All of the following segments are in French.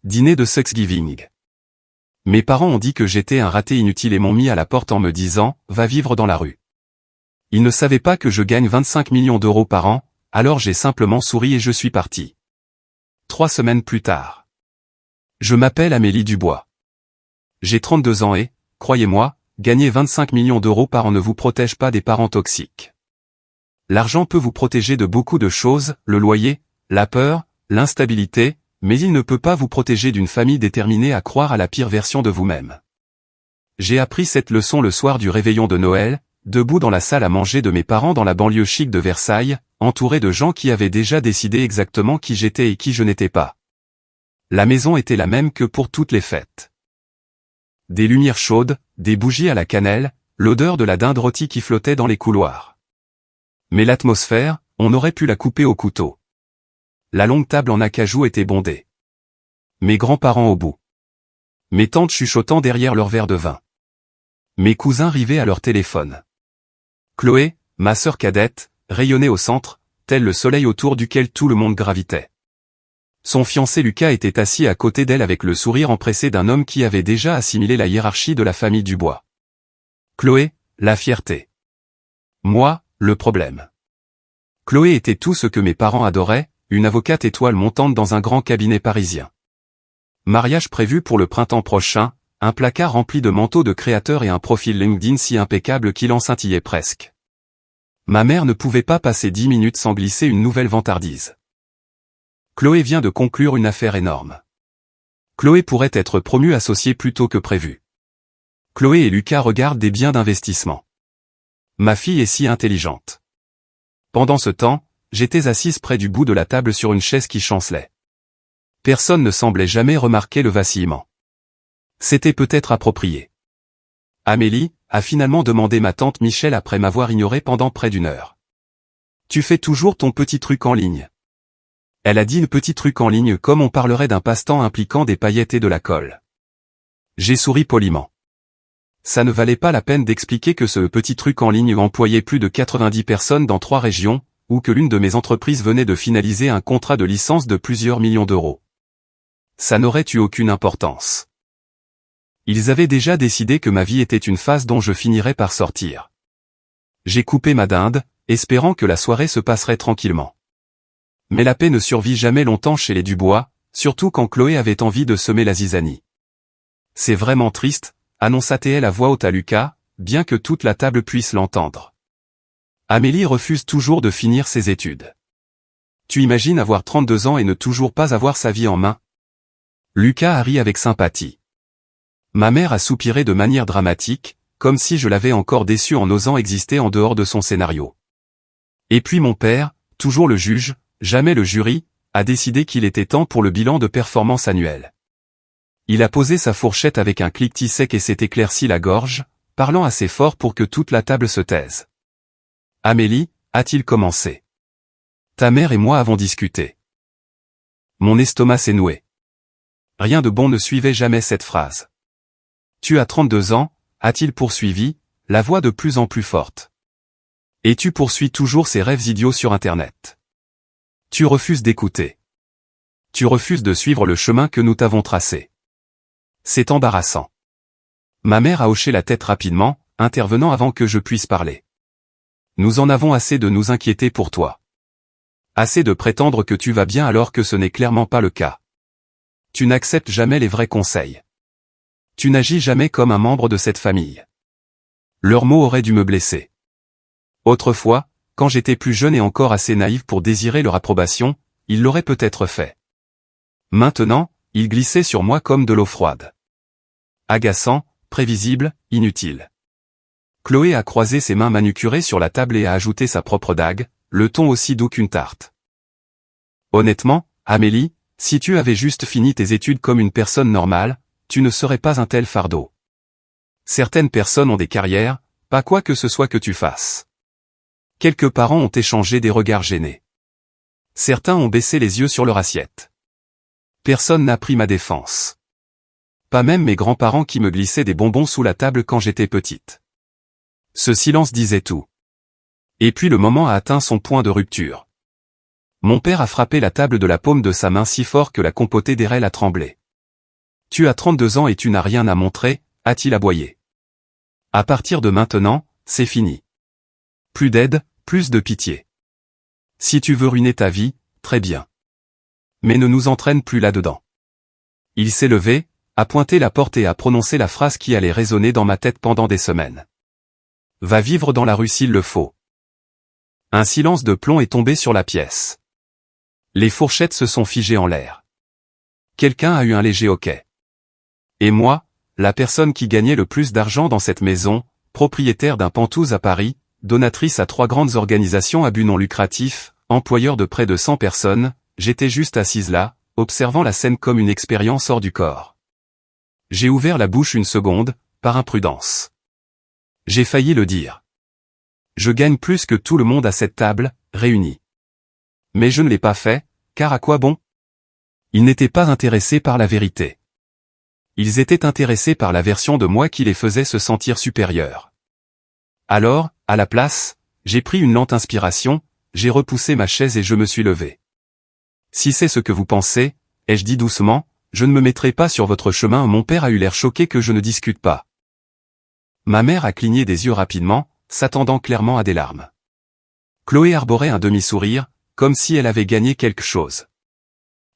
dîner de Thanksgiving. Mes parents ont dit que j'étais un raté inutile et m'ont mis à la porte en me disant « Va vivre dans la rue ». Ils ne savaient pas que je gagne 25 millions d'euros par an, alors j'ai simplement souri et je suis parti. 3 semaines plus tard. Je m'appelle Amélie Dubois. J'ai 32 ans et, croyez-moi, gagner 25 millions d'euros par an ne vous protège pas des parents toxiques. L'argent peut vous protéger de beaucoup de choses, le loyer, la peur, l'instabilité, mais il ne peut pas vous protéger d'une famille déterminée à croire à la pire version de vous-même. J'ai appris cette leçon le soir du réveillon de Noël, debout dans la salle à manger de mes parents dans la banlieue chic de Versailles, entouré de gens qui avaient déjà décidé exactement qui j'étais et qui je n'étais pas. La maison était la même que pour toutes les fêtes. Des lumières chaudes, des bougies à la cannelle, l'odeur de la dinde rôtie qui flottait dans les couloirs. Mais l'atmosphère, on aurait pu la couper au couteau. La longue table en acajou était bondée. Mes grands-parents au bout. Mes tantes chuchotant derrière leur verre de vin. Mes cousins rivés à leur téléphone. Chloé, ma sœur cadette, rayonnait au centre, tel le soleil autour duquel tout le monde gravitait. Son fiancé Lucas était assis à côté d'elle avec le sourire empressé d'un homme qui avait déjà assimilé la hiérarchie de la famille Dubois. Chloé, la fierté. Moi, le problème. Chloé était tout ce que mes parents adoraient, une avocate étoile montante dans un grand cabinet parisien. Mariage prévu pour le printemps prochain, un placard rempli de manteaux de créateurs et un profil LinkedIn si impeccable qu'il en scintillait presque. Ma mère ne pouvait pas passer 10 minutes sans glisser une nouvelle vantardise. Chloé vient de conclure une affaire énorme. Chloé pourrait être promue associée plus tôt que prévu. Chloé et Lucas regardent des biens d'investissement. Ma fille est si intelligente. Pendant ce temps, j'étais assise près du bout de la table sur une chaise qui chancelait. Personne ne semblait jamais remarquer le vacillement. C'était peut-être approprié. Amélie a finalement demandé ma tante Michel après m'avoir ignoré pendant près d'1 heure. Tu fais toujours ton petit truc en ligne. Elle a dit un petit truc en ligne comme on parlerait d'un passe-temps impliquant des paillettes et de la colle. J'ai souri poliment. Ça ne valait pas la peine d'expliquer que ce petit truc en ligne employait plus de 90 personnes dans 3 régions, ou que l'une de mes entreprises venait de finaliser un contrat de licence de plusieurs millions d'euros. Ça n'aurait eu aucune importance. Ils avaient déjà décidé que ma vie était une phase dont je finirais par sortir. J'ai coupé ma dinde, espérant que la soirée se passerait tranquillement. Mais la paix ne survit jamais longtemps chez les Dubois, surtout quand Chloé avait envie de semer la zizanie. C'est vraiment triste, annonça-t-elle à voix haute à Lucas, bien que toute la table puisse l'entendre. Amélie refuse toujours de finir ses études. Tu imagines avoir 32 ans et ne toujours pas avoir sa vie en main? Lucas a ri avec sympathie. Ma mère a soupiré de manière dramatique, comme si je l'avais encore déçue en osant exister en dehors de son scénario. Et puis mon père, toujours le juge, jamais le jury, a décidé qu'il était temps pour le bilan de performance annuel. Il a posé sa fourchette avec un cliquetis sec et s'est éclairci la gorge, parlant assez fort pour que toute la table se taise. Amélie, a-t-il commencé. Ta mère et moi avons discuté. Mon estomac s'est noué. Rien de bon ne suivait jamais cette phrase. Tu as 32 ans, a-t-il poursuivi, la voix de plus en plus forte. Et tu poursuis toujours ces rêves idiots sur Internet. Tu refuses d'écouter. Tu refuses de suivre le chemin que nous t'avons tracé. C'est embarrassant. Ma mère a hoché la tête rapidement, intervenant avant que je puisse parler. Nous en avons assez de nous inquiéter pour toi. Assez de prétendre que tu vas bien alors que ce n'est clairement pas le cas. Tu n'acceptes jamais les vrais conseils. Tu n'agis jamais comme un membre de cette famille. Leurs mots auraient dû me blesser. Autrefois, quand j'étais plus jeune et encore assez naïve pour désirer leur approbation, ils l'auraient peut-être fait. Maintenant, ils glissaient sur moi comme de l'eau froide. Agaçant, prévisible, inutile. Chloé a croisé ses mains manucurées sur la table et a ajouté sa propre dague, le ton aussi doux qu'une tarte. Honnêtement, Amélie, si tu avais juste fini tes études comme une personne normale, tu ne serais pas un tel fardeau. Certaines personnes ont des carrières, pas quoi que ce soit que tu fasses. Quelques parents ont échangé des regards gênés. Certains ont baissé les yeux sur leur assiette. Personne n'a pris ma défense. Pas même mes grands-parents qui me glissaient des bonbons sous la table quand j'étais petite. Ce silence disait tout. Et puis le moment a atteint son point de rupture. Mon père a frappé la table de la paume de sa main si fort que la compotée d'Erel a tremblé. Tu as 32 ans et tu n'as rien à montrer, a-t-il aboyé. À partir de maintenant, c'est fini. Plus d'aide, plus de pitié. Si tu veux ruiner ta vie, très bien. Mais ne nous entraîne plus là-dedans. Il s'est levé, a pointé la porte et a prononcé la phrase qui allait résonner dans ma tête pendant des semaines. Va vivre dans la rue s'il le faut. Un silence de plomb est tombé sur la pièce. Les fourchettes se sont figées en l'air. Quelqu'un a eu un léger hoquet. Et moi, la personne qui gagnait le plus d'argent dans cette maison, propriétaire d'un Penthouse à Paris, donatrice à 3 grandes organisations à but non lucratif, employeur de près de 100 personnes, j'étais juste assise là, observant la scène comme une expérience hors du corps. J'ai ouvert la bouche une seconde, par imprudence. J'ai failli le dire. Je gagne plus que tout le monde à cette table, réunie. Mais je ne l'ai pas fait, car à quoi bon? Ils n'étaient pas intéressés par la vérité. Ils étaient intéressés par la version de moi qui les faisait se sentir supérieurs. Alors, à la place, j'ai pris une lente inspiration, j'ai repoussé ma chaise et je me suis levé. Si c'est ce que vous pensez, ai-je dit doucement, je ne me mettrai pas sur votre chemin. Mon père a eu l'air choqué que je ne discute pas. Ma mère a cligné des yeux rapidement, s'attendant clairement à des larmes. Chloé arborait un demi-sourire, comme si elle avait gagné quelque chose.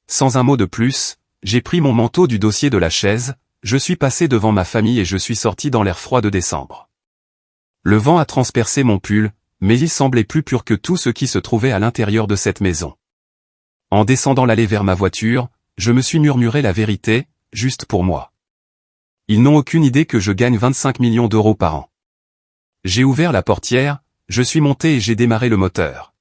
Sans un mot de plus, j'ai pris mon manteau du dossier de la chaise, je suis passé devant ma famille et je suis sorti dans l'air froid de décembre. Le vent a transpercé mon pull, mais il semblait plus pur que tout ce qui se trouvait à l'intérieur de cette maison. En descendant l'allée vers ma voiture, je me suis murmuré la vérité, juste pour moi. Ils n'ont aucune idée que je gagne 25 millions d'euros par an. J'ai ouvert la portière, je suis monté et j'ai démarré le moteur.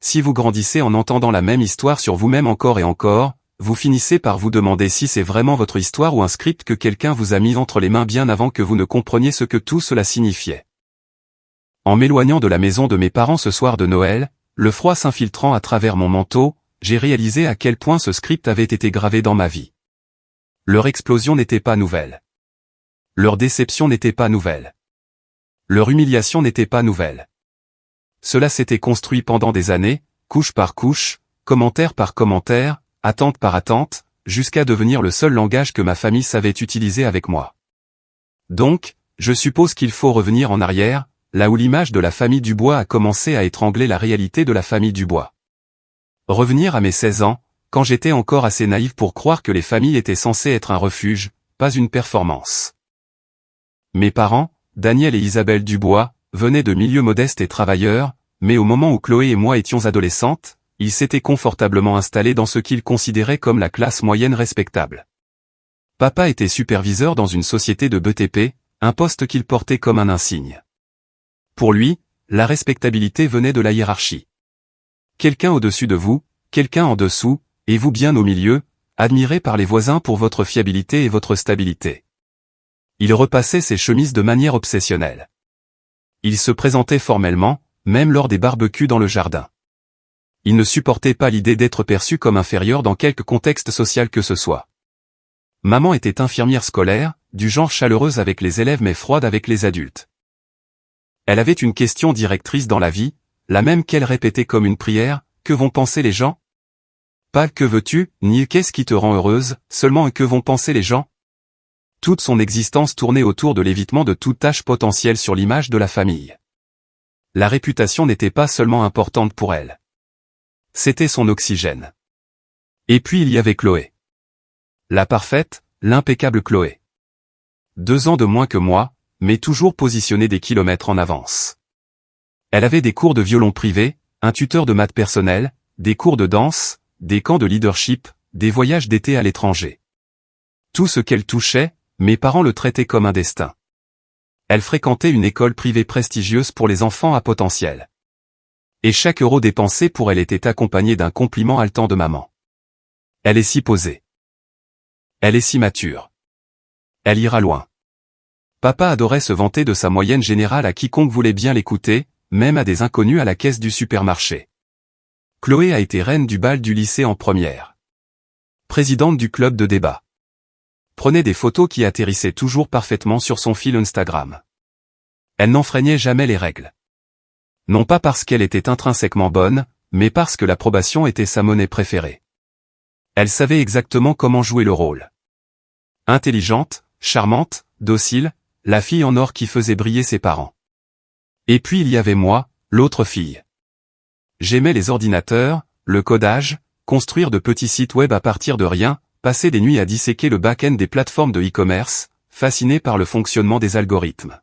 Si vous grandissez en entendant la même histoire sur vous-même encore et encore, vous finissez par vous demander si c'est vraiment votre histoire ou un script que quelqu'un vous a mis entre les mains bien avant que vous ne compreniez ce que tout cela signifiait. En m'éloignant de la maison de mes parents ce soir de Noël, le froid s'infiltrant à travers mon manteau, j'ai réalisé à quel point ce script avait été gravé dans ma vie. Leur explosion n'était pas nouvelle. Leur déception n'était pas nouvelle. Leur humiliation n'était pas nouvelle. Cela s'était construit pendant des années, couche par couche, commentaire par commentaire, attente par attente, jusqu'à devenir le seul langage que ma famille savait utiliser avec moi. Donc, je suppose qu'il faut revenir en arrière, là où l'image de la famille Dubois a commencé à étrangler la réalité de la famille Dubois. Revenir à mes 16 ans, quand j'étais encore assez naïf pour croire que les familles étaient censées être un refuge, pas une performance. Mes parents, Daniel et Isabelle Dubois, venaient de milieux modestes et travailleurs, mais au moment où Chloé et moi étions adolescentes, ils s'étaient confortablement installés dans ce qu'ils considéraient comme la classe moyenne respectable. Papa était superviseur dans une société de BTP, un poste qu'il portait comme un insigne. Pour lui, la respectabilité venait de la hiérarchie. Quelqu'un au-dessus de vous, quelqu'un en dessous, et vous bien au milieu, admiré par les voisins pour votre fiabilité et votre stabilité. Il repassait ses chemises de manière obsessionnelle. Il se présentait formellement, même lors des barbecues dans le jardin. Il ne supportait pas l'idée d'être perçu comme inférieur dans quelque contexte social que ce soit. Maman était infirmière scolaire, du genre chaleureuse avec les élèves mais froide avec les adultes. Elle avait une question directrice dans la vie, la même qu'elle répétait comme une prière, que vont penser les gens? Pas que veux-tu, ni qu'est-ce qui te rend heureuse, seulement que vont penser les gens? Toute son existence tournait autour de l'évitement de toute tâche potentielle sur l'image de la famille. La réputation n'était pas seulement importante pour elle. C'était son oxygène. Et puis il y avait Chloé. La parfaite, l'impeccable Chloé. 2 ans de moins que moi, mais toujours positionnée des kilomètres en avance. Elle avait des cours de violon privé, un tuteur de maths personnel, des cours de danse, des camps de leadership, des voyages d'été à l'étranger. Tout ce qu'elle touchait, mes parents le traitaient comme un destin. Elle fréquentait une école privée prestigieuse pour les enfants à potentiel. Et chaque euro dépensé pour elle était accompagné d'un compliment haletant de maman. Elle est si posée. Elle est si mature. Elle ira loin. Papa adorait se vanter de sa moyenne générale à quiconque voulait bien l'écouter, même à des inconnus à la caisse du supermarché. Chloé a été reine du bal du lycée en première. Présidente du club de débat. Prenait des photos qui atterrissaient toujours parfaitement sur son fil Instagram. Elle n'enfreignait jamais les règles. Non pas parce qu'elle était intrinsèquement bonne, mais parce que l'approbation était sa monnaie préférée. Elle savait exactement comment jouer le rôle. Intelligente, charmante, docile, la fille en or qui faisait briller ses parents. Et puis il y avait moi, l'autre fille. J'aimais les ordinateurs, le codage, construire de petits sites web à partir de rien, passer des nuits à disséquer le back-end des plateformes de e-commerce, fasciné par le fonctionnement des algorithmes.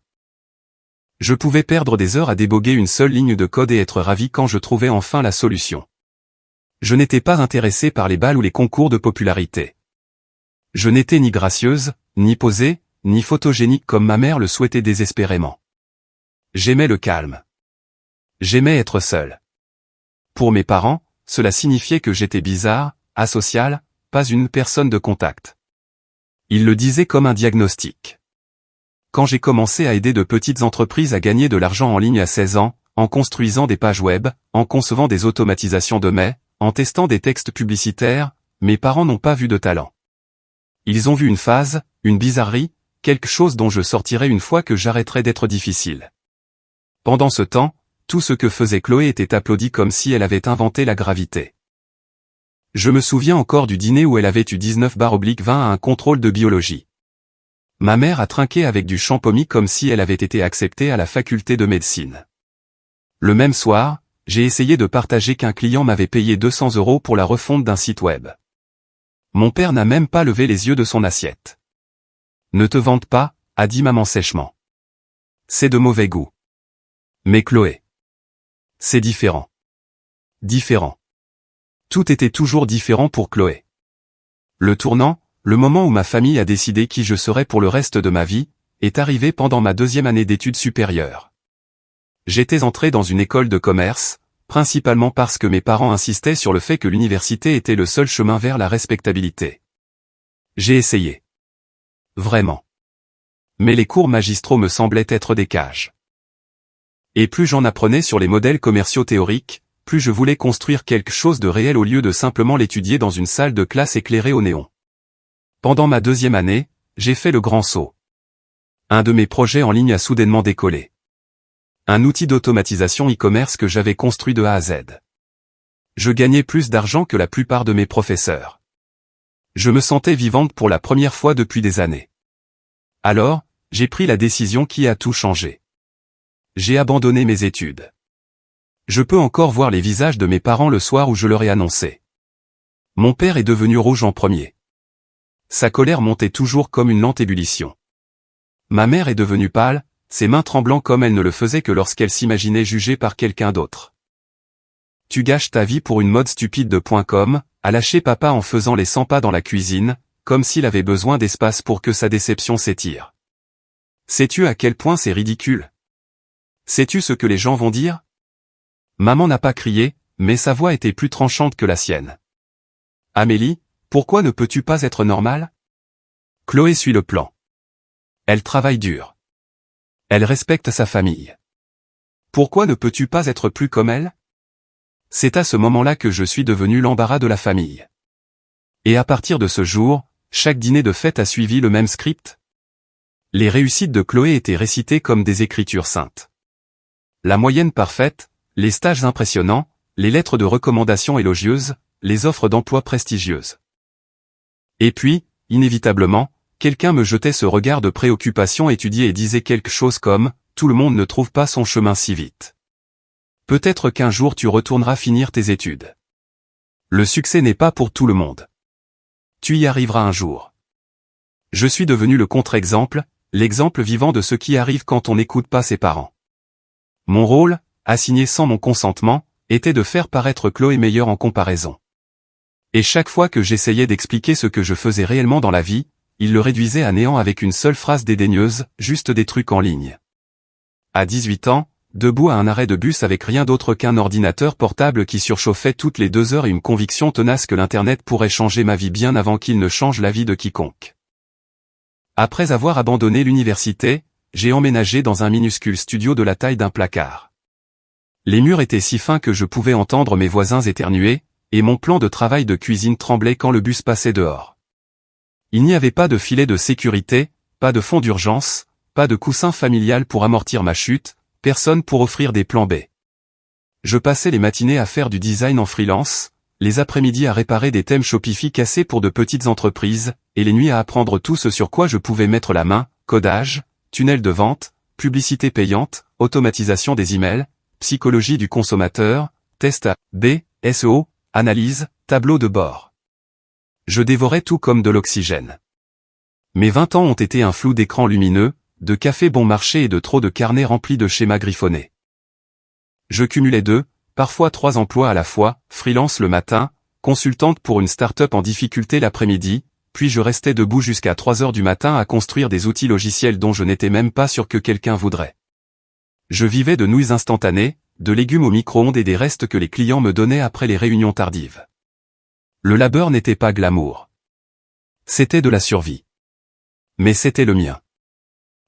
Je pouvais perdre des heures à déboguer une seule ligne de code et être ravi quand je trouvais enfin la solution. Je n'étais pas intéressé par les bals ou les concours de popularité. Je n'étais ni gracieuse, ni posée, ni photogénique comme ma mère le souhaitait désespérément. J'aimais le calme. J'aimais être seul. Pour mes parents, cela signifiait que j'étais bizarre, asocial, pas une personne de contact. Ils le disaient comme un diagnostic. Quand j'ai commencé à aider de petites entreprises à gagner de l'argent en ligne à 16 ans, en construisant des pages web, en concevant des automatisations de mails, en testant des textes publicitaires, mes parents n'ont pas vu de talent. Ils ont vu une phase, une bizarrerie, quelque chose dont je sortirais une fois que j'arrêterais d'être difficile. Pendant ce temps, tout ce que faisait Chloé était applaudi comme si elle avait inventé la gravité. Je me souviens encore du dîner où elle avait eu 19/20 à un contrôle de biologie. Ma mère a trinqué avec du champomis comme si elle avait été acceptée à la faculté de médecine. Le même soir, j'ai essayé de partager qu'un client m'avait payé 200 € pour la refonte d'un site web. Mon père n'a même pas levé les yeux de son assiette. Ne te vante pas, a dit maman sèchement. C'est de mauvais goût. Mais Chloé. C'est différent. Différent. Tout était toujours différent pour Chloé. Le tournant, le moment où ma famille a décidé qui je serais pour le reste de ma vie, est arrivé pendant ma 2e année d'études supérieures. J'étais entré dans une école de commerce, principalement parce que mes parents insistaient sur le fait que l'université était le seul chemin vers la respectabilité. J'ai essayé. Vraiment. Mais les cours magistraux me semblaient être des cages. Et plus j'en apprenais sur les modèles commerciaux théoriques, plus je voulais construire quelque chose de réel au lieu de simplement l'étudier dans une salle de classe éclairée au néon. Pendant ma 2e année, j'ai fait le grand saut. Un de mes projets en ligne a soudainement décollé. Un outil d'automatisation e-commerce que j'avais construit de A à Z. Je gagnais plus d'argent que la plupart de mes professeurs. Je me sentais vivante pour la première fois depuis des années. Alors, j'ai pris la décision qui a tout changé. J'ai abandonné mes études. Je peux encore voir les visages de mes parents le soir où je leur ai annoncé. Mon père est devenu rouge en premier. Sa colère montait toujours comme une lente ébullition. Ma mère est devenue pâle, ses mains tremblant comme elle ne le faisait que lorsqu'elle s'imaginait jugée par quelqu'un d'autre. Tu gâches ta vie pour une mode stupide de .com, a lâché papa en faisant les 100 pas dans la cuisine, comme s'il avait besoin d'espace pour que sa déception s'étire. Sais-tu à quel point c'est ridicule? Sais-tu ce que les gens vont dire? Maman n'a pas crié, mais sa voix était plus tranchante que la sienne. Amélie, pourquoi ne peux-tu pas être normale? Chloé suit le plan. Elle travaille dur. Elle respecte sa famille. Pourquoi ne peux-tu pas être plus comme elle? C'est à ce moment-là que je suis devenu l'embarras de la famille. Et à partir de ce jour, chaque dîner de fête a suivi le même script. Les réussites de Chloé étaient récitées comme des écritures saintes. La moyenne parfaite, les stages impressionnants, les lettres de recommandation élogieuses, les offres d'emploi prestigieuses. Et puis, inévitablement, quelqu'un me jetait ce regard de préoccupation étudié et disait quelque chose comme « Tout le monde ne trouve pas son chemin si vite. Peut-être qu'un jour tu retourneras finir tes études. Le succès n'est pas pour tout le monde. Tu y arriveras un jour. » Je suis devenu le contre-exemple, l'exemple vivant de ce qui arrive quand on n'écoute pas ses parents. Mon rôle, assigné sans mon consentement, était de faire paraître Chloé meilleure en comparaison. Et chaque fois que j'essayais d'expliquer ce que je faisais réellement dans la vie, il le réduisait à néant avec une seule phrase dédaigneuse, juste des trucs en ligne. À 18 ans, debout à un arrêt de bus avec rien d'autre qu'un ordinateur portable qui surchauffait toutes les 2 heures et une conviction tenace que l'Internet pourrait changer ma vie bien avant qu'il ne change la vie de quiconque. Après avoir abandonné l'université, j'ai emménagé dans un minuscule studio de la taille d'un placard. Les murs étaient si fins que je pouvais entendre mes voisins éternuer, et mon plan de travail de cuisine tremblait quand le bus passait dehors. Il n'y avait pas de filet de sécurité, pas de fond d'urgence, pas de coussin familial pour amortir ma chute, personne pour offrir des plans B. Je passais les matinées à faire du design en freelance, les après-midi à réparer des thèmes Shopify cassés pour de petites entreprises, et les nuits à apprendre tout ce sur quoi je pouvais mettre la main, codage, tunnel de vente, publicité payante, automatisation des emails, psychologie du consommateur, test A/B, SEO, analyse, tableau de bord. Je dévorais tout comme de l'oxygène. Mes 20 ans ont été un flou d'écrans lumineux, de café bon marché et de trop de carnets remplis de schémas griffonnés. Je cumulais 2, parfois 3 emplois à la fois, freelance le matin, consultante pour une start-up en difficulté l'après-midi, puis je restais debout jusqu'à 3 heures du matin à construire des outils logiciels dont je n'étais même pas sûr que quelqu'un voudrait. Je vivais de nouilles instantanées, de légumes au micro-ondes et des restes que les clients me donnaient après les réunions tardives. Le labeur n'était pas glamour. C'était de la survie. Mais c'était le mien.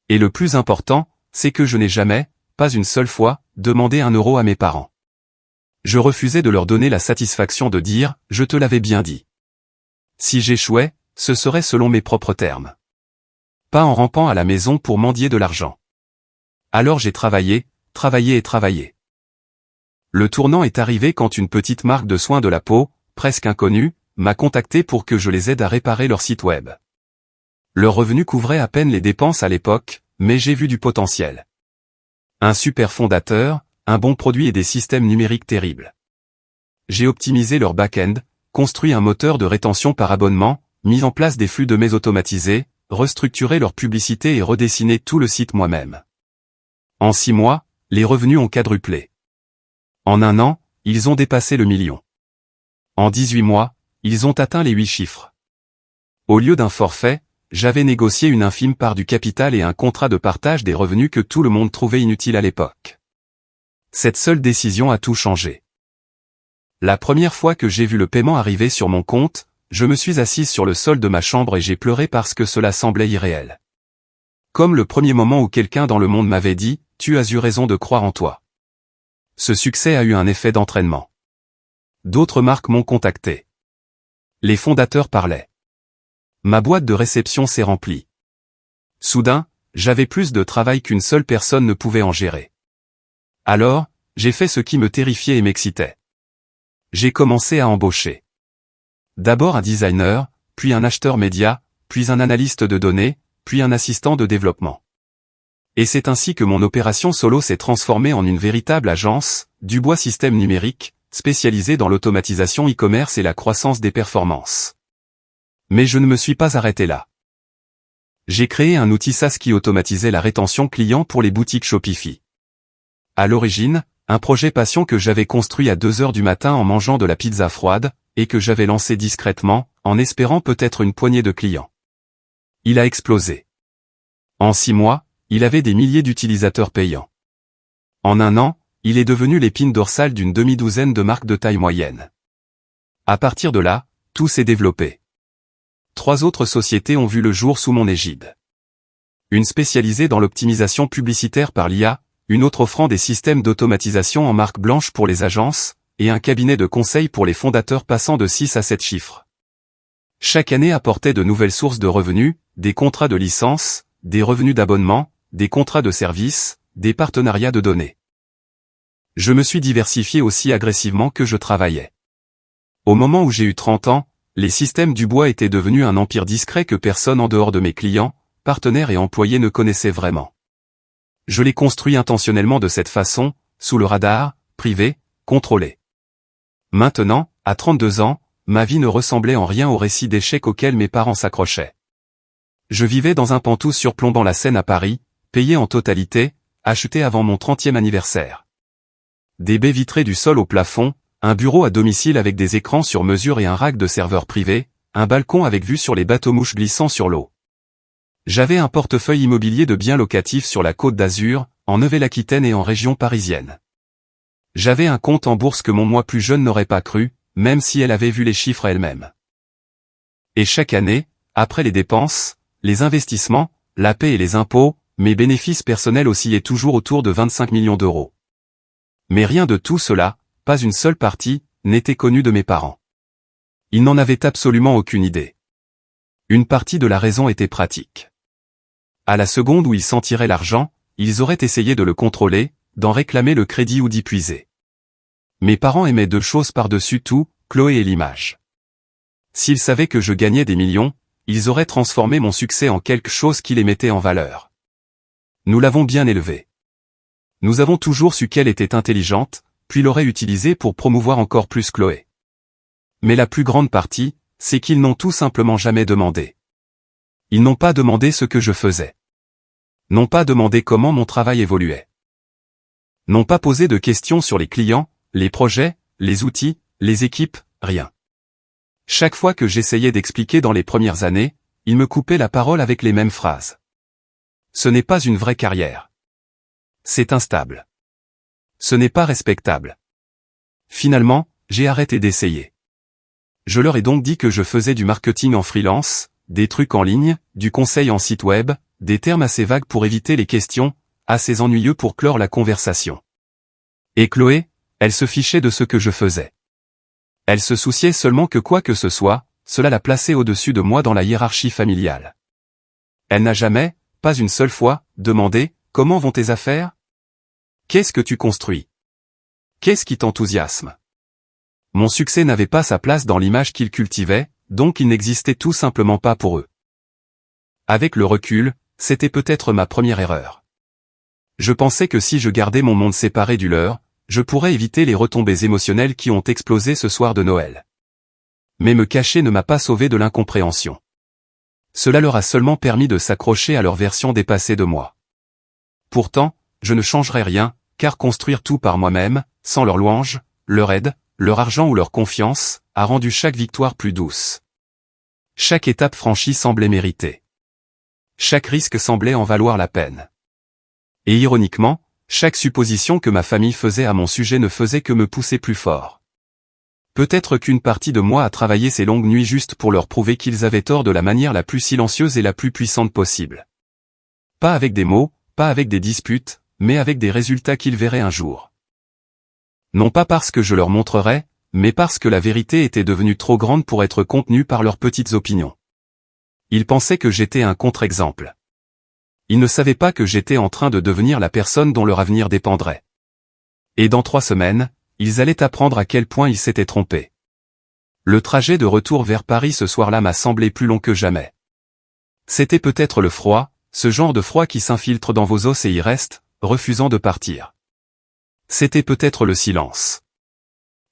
Et le plus important, c'est que je n'ai jamais, pas une seule fois, demandé 1 euro à mes parents. Je refusais de leur donner la satisfaction de dire « je te l'avais bien dit ». Si j'échouais, ce serait selon mes propres termes. Pas en rampant à la maison pour mendier de l'argent. Alors j'ai travaillé et travaillé. Le tournant est arrivé quand une petite marque de soins de la peau, presque inconnue, m'a contacté pour que je les aide à réparer leur site web. Leur revenu couvrait à peine les dépenses à l'époque, mais j'ai vu du potentiel. Un super fondateur, un bon produit et des systèmes numériques terribles. J'ai optimisé leur back-end, construit un moteur de rétention par abonnement, mis en place des flux de mails automatisés, restructuré leur publicité et redessiné tout le site moi-même. En 6 mois, les revenus ont quadruplé. En 1 an, ils ont dépassé le million. En 18 mois, ils ont atteint les 8 chiffres. Au lieu d'un forfait, j'avais négocié une infime part du capital et un contrat de partage des revenus que tout le monde trouvait inutile à l'époque. Cette seule décision a tout changé. La première fois que j'ai vu le paiement arriver sur mon compte, je me suis assise sur le sol de ma chambre et j'ai pleuré parce que cela semblait irréel. Comme le premier moment où quelqu'un dans le monde m'avait dit « Tu as eu raison de croire en toi ». Ce succès a eu un effet d'entraînement. D'autres marques m'ont contacté. Les fondateurs parlaient. Ma boîte de réception s'est remplie. Soudain, j'avais plus de travail qu'une seule personne ne pouvait en gérer. Alors, j'ai fait ce qui me terrifiait et m'excitait. J'ai commencé à embaucher. D'abord un designer, puis un acheteur média, puis un analyste de données, puis un assistant de développement. Et c'est ainsi que mon opération solo s'est transformée en une véritable agence, Dubois Système Numérique, spécialisée dans l'automatisation e-commerce et la croissance des performances. Mais je ne me suis pas arrêté là. J'ai créé un outil SaaS qui automatisait la rétention client pour les boutiques Shopify. À l'origine, un projet passion que j'avais construit à 2 heures du matin en mangeant de la pizza froide, et que j'avais lancé discrètement, en espérant peut-être une poignée de clients. Il a explosé. En 6 mois, il avait des milliers d'utilisateurs payants. En 1 an, il est devenu l'épine dorsale d'une demi-douzaine de marques de taille moyenne. À partir de là, tout s'est développé. 3 autres sociétés ont vu le jour sous mon égide. Une spécialisée dans l'optimisation publicitaire par l'IA, une autre offrant des systèmes d'automatisation en marque blanche pour les agences, et un cabinet de conseil pour les fondateurs passant de 6 à 7 chiffres. Chaque année apportait de nouvelles sources de revenus, des contrats de licence, des revenus d'abonnement, des contrats de services, des partenariats de données. Je me suis diversifié aussi agressivement que je travaillais. Au moment où j'ai eu 30 ans, les systèmes Dubois étaient devenus un empire discret que personne en dehors de mes clients, partenaires et employés ne connaissait vraiment. Je l'ai construit intentionnellement de cette façon, sous le radar, privé, contrôlé. Maintenant, à 32 ans, ma vie ne ressemblait en rien au récit d'échecs auquel mes parents s'accrochaient. Je vivais dans un pantouf surplombant la Seine à Paris, payé en totalité, acheté avant mon 30e anniversaire. Des baies vitrées du sol au plafond, un bureau à domicile avec des écrans sur mesure et un rack de serveurs privés, un balcon avec vue sur les bateaux-mouches glissant sur l'eau. J'avais un portefeuille immobilier de biens locatifs sur la Côte d'Azur, en Nouvelle-Aquitaine et en région parisienne. J'avais un compte en bourse que mon moi plus jeune n'aurait pas cru, même si elle avait vu les chiffres elle-même. Et chaque année, après les dépenses, les investissements, la paie et les impôts, mes bénéfices personnels oscillaient toujours autour de 25 millions d'euros. Mais rien de tout cela, pas une seule partie, n'était connue de mes parents. Ils n'en avaient absolument aucune idée. Une partie de la raison était pratique. À la seconde où ils sentiraient l'argent, ils auraient essayé de le contrôler, d'en réclamer le crédit ou d'y puiser. Mes parents aimaient 2 choses par-dessus tout, Chloé et l'image. S'ils savaient que je gagnais des millions, ils auraient transformé mon succès en quelque chose qui les mettait en valeur. Nous l'avons bien élevée. Nous avons toujours su qu'elle était intelligente, puis l'aurait utilisée pour promouvoir encore plus Chloé. Mais la plus grande partie, c'est qu'ils n'ont tout simplement jamais demandé. Ils n'ont pas demandé ce que je faisais. N'ont pas demandé comment mon travail évoluait. N'ont pas posé de questions sur les clients, les projets, les outils, les équipes, rien. Chaque fois que j'essayais d'expliquer dans les premières années, ils me coupaient la parole avec les mêmes phrases. Ce n'est pas une vraie carrière. C'est instable. Ce n'est pas respectable. Finalement, j'ai arrêté d'essayer. Je leur ai donc dit que je faisais du marketing en freelance, des trucs en ligne, du conseil en site web, des termes assez vagues pour éviter les questions, assez ennuyeux pour clore la conversation. Et Chloé, elle se fichait de ce que je faisais. Elle se souciait seulement que quoi que ce soit, cela la plaçait au-dessus de moi dans la hiérarchie familiale. Elle n'a jamais, pas une seule fois, demandé « Comment vont tes affaires ? Qu'est-ce que tu construis ? Qu'est-ce qui t'enthousiasme ?» Mon succès n'avait pas sa place dans l'image qu'ils cultivaient, donc il n'existait tout simplement pas pour eux. Avec le recul, c'était peut-être ma première erreur. Je pensais que si je gardais mon monde séparé du leur, je pourrais éviter les retombées émotionnelles qui ont explosé ce soir de Noël. Mais me cacher ne m'a pas sauvé de l'incompréhension. Cela leur a seulement permis de s'accrocher à leur version dépassée de moi. Pourtant, je ne changerai rien, car construire tout par moi-même, sans leur louange, leur aide, leur argent ou leur confiance, a rendu chaque victoire plus douce. Chaque étape franchie semblait méritée. Chaque risque semblait en valoir la peine. Et ironiquement, chaque supposition que ma famille faisait à mon sujet ne faisait que me pousser plus fort. Peut-être qu'une partie de moi a travaillé ces longues nuits juste pour leur prouver qu'ils avaient tort de la manière la plus silencieuse et la plus puissante possible. Pas avec des mots, pas avec des disputes, mais avec des résultats qu'ils verraient un jour. Non pas parce que je leur montrerais, mais parce que la vérité était devenue trop grande pour être contenue par leurs petites opinions. Ils pensaient que j'étais un contre-exemple. Ils ne savaient pas que j'étais en train de devenir la personne dont leur avenir dépendrait. Et dans 3 semaines, ils allaient apprendre à quel point ils s'étaient trompés. Le trajet de retour vers Paris ce soir-là m'a semblé plus long que jamais. C'était peut-être le froid, ce genre de froid qui s'infiltre dans vos os et y reste, refusant de partir. C'était peut-être le silence.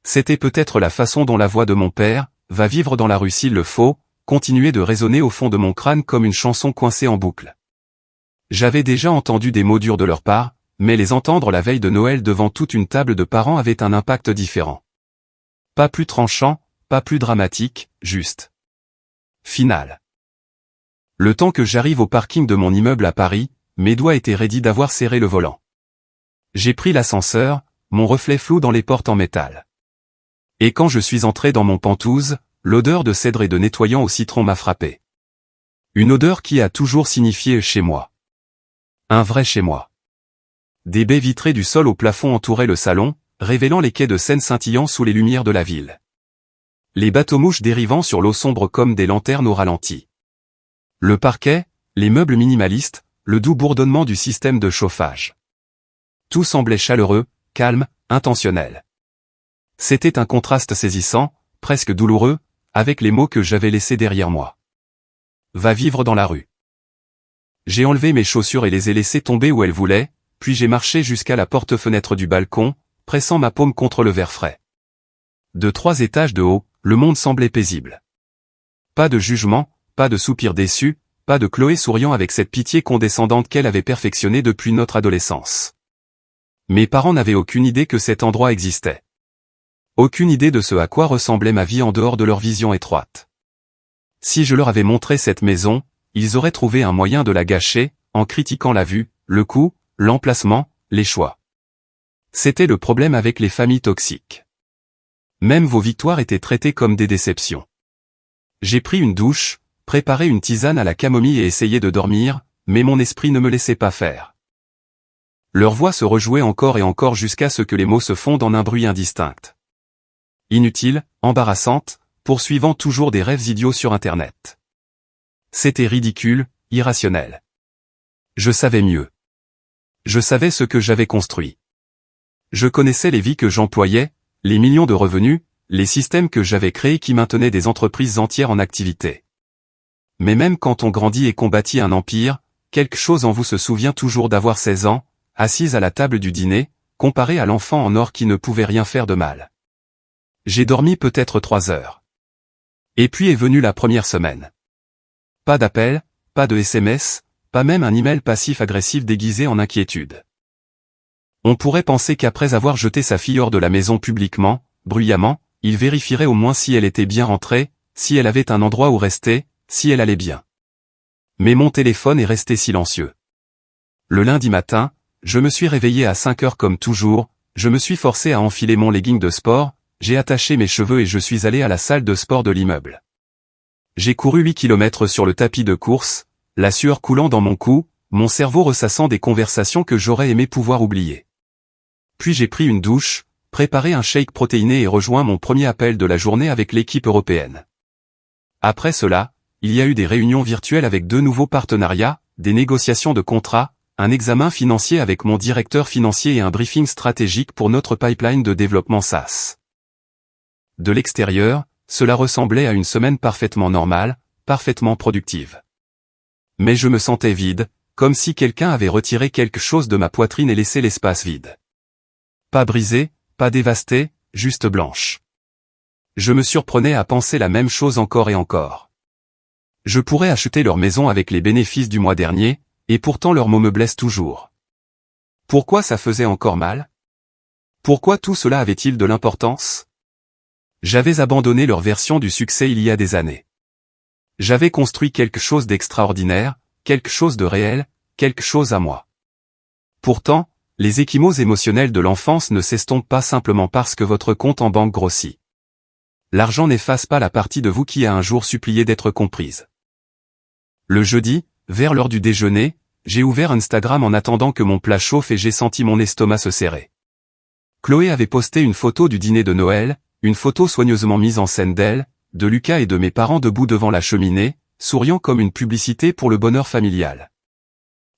C'était peut-être la façon dont la voix de mon père, va vivre dans la rue s'il le faut, continuait de résonner au fond de mon crâne comme une chanson coincée en boucle. J'avais déjà entendu des mots durs de leur part, mais les entendre la veille de Noël devant toute une table de parents avait un impact différent. Pas plus tranchant, pas plus dramatique, juste. Final. Le temps que j'arrive au parking de mon immeuble à Paris, mes doigts étaient raidis d'avoir serré le volant. J'ai pris l'ascenseur, mon reflet flou dans les portes en métal. Et quand je suis entré dans mon Penthouse, l'odeur de cèdre et de nettoyant au citron m'a frappé. Une odeur qui a toujours signifié chez moi. Un vrai chez moi. Des baies vitrées du sol au plafond entouraient le salon, révélant les quais de Seine scintillant sous les lumières de la ville. Les bateaux-mouches dérivant sur l'eau sombre comme des lanternes au ralenti. Le parquet, les meubles minimalistes, le doux bourdonnement du système de chauffage. Tout semblait chaleureux, calme, intentionnel. C'était un contraste saisissant, presque douloureux, avec les mots que j'avais laissés derrière moi. Va vivre dans la rue. J'ai enlevé mes chaussures et les ai laissées tomber où elles voulaient, puis j'ai marché jusqu'à la porte-fenêtre du balcon, pressant ma paume contre le verre frais. De 3 étages de haut, le monde semblait paisible. Pas de jugement, pas de soupir déçu, pas de Chloé souriant avec cette pitié condescendante qu'elle avait perfectionnée depuis notre adolescence. Mes parents n'avaient aucune idée que cet endroit existait. Aucune idée de ce à quoi ressemblait ma vie en dehors de leur vision étroite. Si je leur avais montré cette maison, ils auraient trouvé un moyen de la gâcher, en critiquant la vue, le coût, l'emplacement, les choix. C'était le problème avec les familles toxiques. Même vos victoires étaient traitées comme des déceptions. J'ai pris une douche, préparé une tisane à la camomille et essayé de dormir, mais mon esprit ne me laissait pas faire. Leur voix se rejouait encore et encore jusqu'à ce que les mots se fondent en un bruit indistinct. Inutile, embarrassante, poursuivant toujours des rêves idiots sur Internet. C'était ridicule, irrationnel. Je savais mieux. Je savais ce que j'avais construit. Je connaissais les vies que j'employais, les millions de revenus, les systèmes que j'avais créés qui maintenaient des entreprises entières en activité. mais même quand on grandit et combattit un empire, quelque chose en vous se souvient toujours d'avoir 16 ans, assise à la table du dîner, comparée à l'enfant en or qui ne pouvait rien faire de mal. J'ai dormi peut-être 3 heures. Et puis est venue la première semaine. Pas d'appel, pas de SMS, pas même un email passif-agressif déguisé en inquiétude. On pourrait penser qu'après avoir jeté sa fille hors de la maison publiquement, bruyamment, il vérifierait au moins si elle était bien rentrée, si elle avait un endroit où rester, si elle allait bien. Mais mon téléphone est resté silencieux. Le lundi matin, je me suis réveillé à 5 heures comme toujours, je me suis forcé à enfiler mon legging de sport, j'ai attaché mes cheveux et je suis allé à la salle de sport de l'immeuble. J'ai couru 8 kilomètres sur le tapis de course, la sueur coulant dans mon cou, mon cerveau ressassant des conversations que j'aurais aimé pouvoir oublier. Puis j'ai pris une douche, préparé un shake protéiné et rejoint mon premier appel de la journée avec l'équipe européenne. Après cela, il y a eu des réunions virtuelles avec 2 nouveaux partenariats, des négociations de contrats, un examen financier avec mon directeur financier et un briefing stratégique pour notre pipeline de développement SaaS. De l'extérieur, cela ressemblait à une semaine parfaitement normale, parfaitement productive. Mais je me sentais vide, comme si quelqu'un avait retiré quelque chose de ma poitrine et laissé l'espace vide. Pas brisée, pas dévastée, juste blanche. Je me surprenais à penser la même chose encore et encore. Je pourrais acheter leur maison avec les bénéfices du mois dernier, et pourtant leurs mots me blessent toujours. Pourquoi ça faisait encore mal? Pourquoi tout cela avait-il de l'importance? J'avais abandonné leur version du succès il y a des années. J'avais construit quelque chose d'extraordinaire, quelque chose de réel, quelque chose à moi. Pourtant, les ecchymoses émotionnels de l'enfance ne s'estompent pas simplement parce que votre compte en banque grossit. L'argent n'efface pas la partie de vous qui a un jour supplié d'être comprise. Le jeudi, vers l'heure du déjeuner, j'ai ouvert Instagram en attendant que mon plat chauffe et j'ai senti mon estomac se serrer. Chloé avait posté une photo du dîner de Noël, une photo soigneusement mise en scène d'elle, de Lucas et de mes parents debout devant la cheminée, souriant comme une publicité pour le bonheur familial.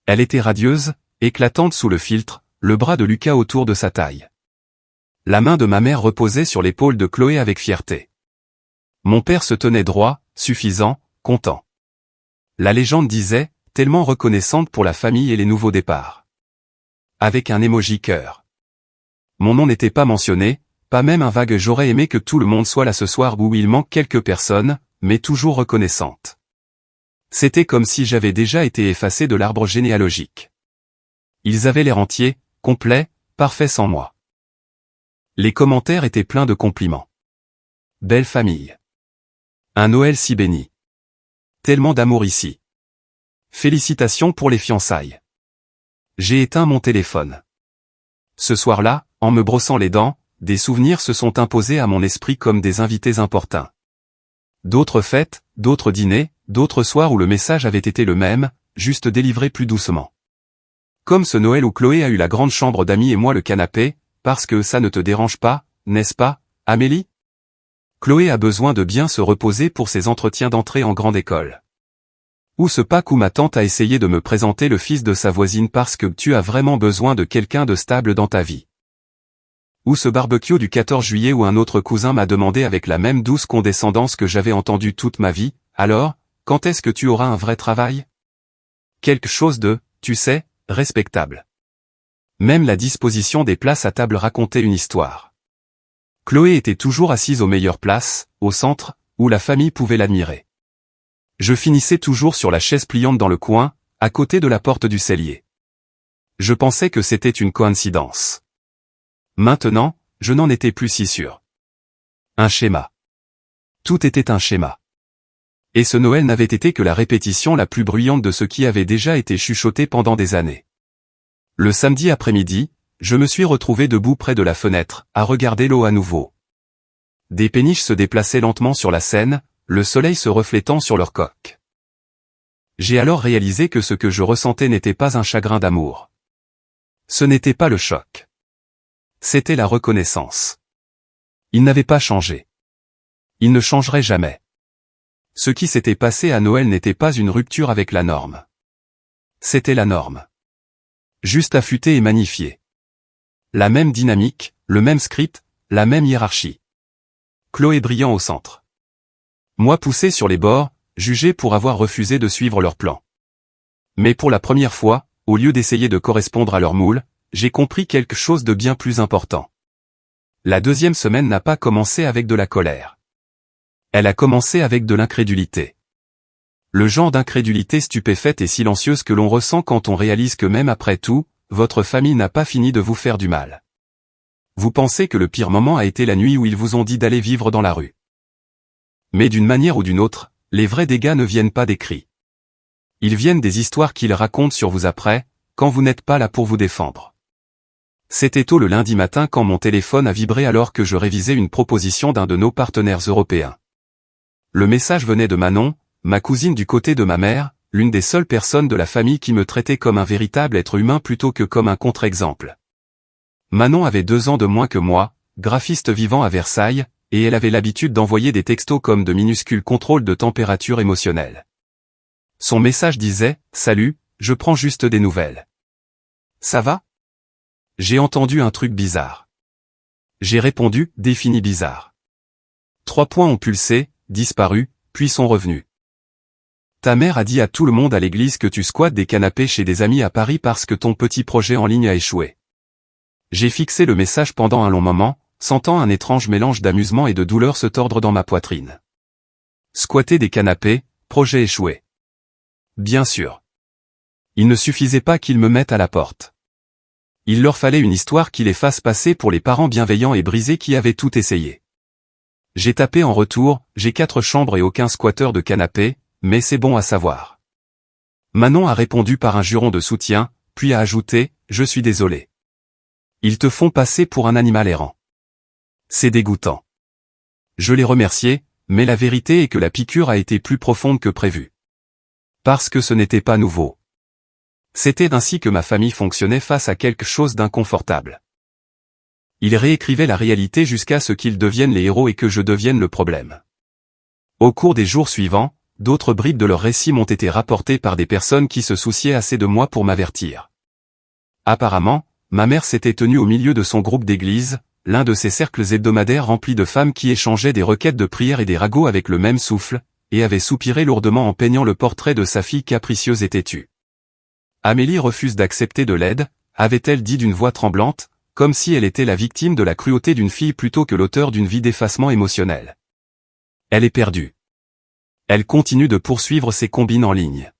Elle était radieuse, éclatante sous le filtre, le bras de Lucas autour de sa taille. La main de ma mère reposait sur l'épaule de Chloé avec fierté. Mon père se tenait droit, suffisant, content. La légende disait, tellement reconnaissante pour la famille et les nouveaux départs. Avec un emoji cœur. Mon nom n'était pas mentionné, pas même un vague j'aurais aimé que tout le monde soit là ce soir où il manque quelques personnes, mais toujours reconnaissantes. C'était comme si j'avais déjà été effacé de l'arbre généalogique. Ils avaient l'air entiers, complets, parfaits sans moi. Les commentaires étaient pleins de compliments. Belle famille. Un Noël si béni. Tellement d'amour ici. Félicitations pour les fiançailles. J'ai éteint mon téléphone. Ce soir-là, en me brossant les dents, des souvenirs se sont imposés à mon esprit comme des invités importuns. D'autres fêtes, d'autres dîners, d'autres soirs où le message avait été le même, juste délivré plus doucement. Comme ce Noël où Chloé a eu la grande chambre d'amis et moi le canapé, parce que ça ne te dérange pas, n'est-ce pas, Amélie? Chloé a besoin de bien se reposer pour ses entretiens d'entrée en grande école. Ou ce Pâques où ma tante a essayé de me présenter le fils de sa voisine parce que tu as vraiment besoin de quelqu'un de stable dans ta vie. Ou ce barbecue du 14 juillet où un autre cousin m'a demandé avec la même douce condescendance que j'avais entendue toute ma vie, alors, quand est-ce que tu auras un vrai travail? Quelque chose de, tu sais, respectable. Même la disposition des places à table racontait une histoire. Chloé était toujours assise aux meilleures places, au centre, où la famille pouvait l'admirer. Je finissais toujours sur la chaise pliante dans le coin, à côté de la porte du cellier. Je pensais que c'était une coïncidence. Maintenant, je n'en étais plus si sûr. Un schéma. Tout était un schéma. Et ce Noël n'avait été que la répétition la plus bruyante de ce qui avait déjà été chuchoté pendant des années. Le samedi après-midi, je me suis retrouvé debout près de la fenêtre, à regarder l'eau à nouveau. Des péniches se déplaçaient lentement sur la Seine, le soleil se reflétant sur leurs coques. J'ai alors réalisé que ce que je ressentais n'était pas un chagrin d'amour. Ce n'était pas le choc. C'était la reconnaissance. Il n'avait pas changé. Il ne changerait jamais. Ce qui s'était passé à Noël n'était pas une rupture avec la norme. C'était la norme. Juste affûtée et magnifiée. La même dynamique, le même script, la même hiérarchie. Chloé brillant au centre. Moi poussé sur les bords, jugés pour avoir refusé de suivre leur plan. Mais pour la première fois, au lieu d'essayer de correspondre à leur moule, j'ai compris quelque chose de bien plus important. La deuxième semaine n'a pas commencé avec de la colère. Elle a commencé avec de l'incrédulité. Le genre d'incrédulité stupéfaite et silencieuse que l'on ressent quand on réalise que même après tout, votre famille n'a pas fini de vous faire du mal. Vous pensez que le pire moment a été la nuit où ils vous ont dit d'aller vivre dans la rue. Mais d'une manière ou d'une autre, les vrais dégâts ne viennent pas des cris. Ils viennent des histoires qu'ils racontent sur vous après, quand vous n'êtes pas là pour vous défendre. C'était tôt le lundi matin quand mon téléphone a vibré alors que je révisais une proposition d'un de nos partenaires européens. Le message venait de Manon, ma cousine du côté de ma mère, l'une des seules personnes de la famille qui me traitait comme un véritable être humain plutôt que comme un contre-exemple. Manon avait 2 ans de moins que moi, graphiste vivant à Versailles, et elle avait l'habitude d'envoyer des textos comme de minuscules contrôles de température émotionnelle. Son message disait « Salut, je prends juste des nouvelles. Ça va ? » J'ai entendu un truc bizarre. J'ai répondu « Défini bizarre. » 3 points ont pulsé, disparu, puis sont revenus. Ta mère a dit à tout le monde à l'église que tu squattes des canapés chez des amis à Paris parce que ton petit projet en ligne a échoué. J'ai fixé le message pendant un long moment, sentant un étrange mélange d'amusement et de douleur se tordre dans ma poitrine. Squatter des canapés, projet échoué. Bien sûr. Il ne suffisait pas qu'ils me mettent à la porte. Il leur fallait une histoire qui les fasse passer pour les parents bienveillants et brisés qui avaient tout essayé. J'ai tapé en retour, j'ai 4 chambres et aucun squatteur de canapé, mais c'est bon à savoir. Manon a répondu par un juron de soutien, puis a ajouté, je suis désolé. Ils te font passer pour un animal errant. C'est dégoûtant. Je l'ai remercié, mais la vérité est que la piqûre a été plus profonde que prévu. Parce que ce n'était pas nouveau. C'était ainsi que ma famille fonctionnait face à quelque chose d'inconfortable. Ils réécrivaient la réalité jusqu'à ce qu'ils deviennent les héros et que je devienne le problème. Au cours des jours suivants, d'autres bribes de leur récit m'ont été rapportées par des personnes qui se souciaient assez de moi pour m'avertir. Apparemment, ma mère s'était tenue au milieu de son groupe d'église, l'un de ces cercles hebdomadaires remplis de femmes qui échangeaient des requêtes de prière et des ragots avec le même souffle, et avait soupiré lourdement en peignant le portrait de sa fille capricieuse et têtue. Amélie refuse d'accepter de l'aide, avait-elle dit d'une voix tremblante, comme si elle était la victime de la cruauté d'une fille plutôt que l'auteur d'une vie d'effacement émotionnel. Elle est perdue. Elle continue de poursuivre ses combines en ligne.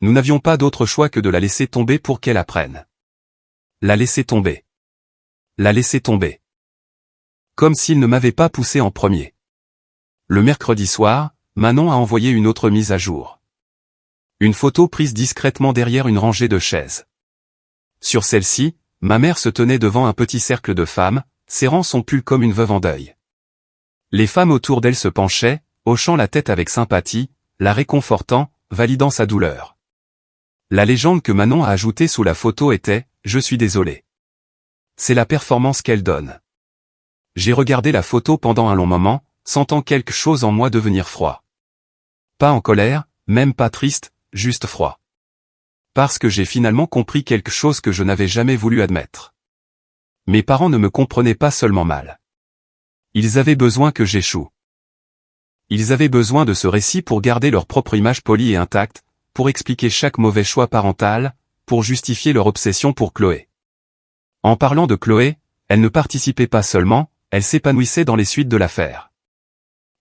Nous n'avions pas d'autre choix que de la laisser tomber pour qu'elle apprenne. La laisser tomber. La laisser tomber. Comme s'il ne m'avait pas poussé en premier. Le mercredi soir, Manon a envoyé une autre mise à jour. Une photo prise discrètement derrière une rangée de chaises. Sur celle-ci, ma mère se tenait devant un petit cercle de femmes, serrant son pull comme une veuve en deuil. Les femmes autour d'elle se penchaient, hochant la tête avec sympathie, la réconfortant, validant sa douleur. La légende que Manon a ajoutée sous la photo était « Je suis désolé ». C'est la performance qu'elle donne. J'ai regardé la photo pendant un long moment, sentant quelque chose en moi devenir froid. Pas en colère, même pas triste, juste froid. Parce que j'ai finalement compris quelque chose que je n'avais jamais voulu admettre. Mes parents ne me comprenaient pas seulement mal. Ils avaient besoin que j'échoue. Ils avaient besoin de ce récit pour garder leur propre image polie et intacte, pour expliquer chaque mauvais choix parental, pour justifier leur obsession pour Chloé. En parlant de Chloé, elle ne participait pas seulement, elle s'épanouissait dans les suites de l'affaire.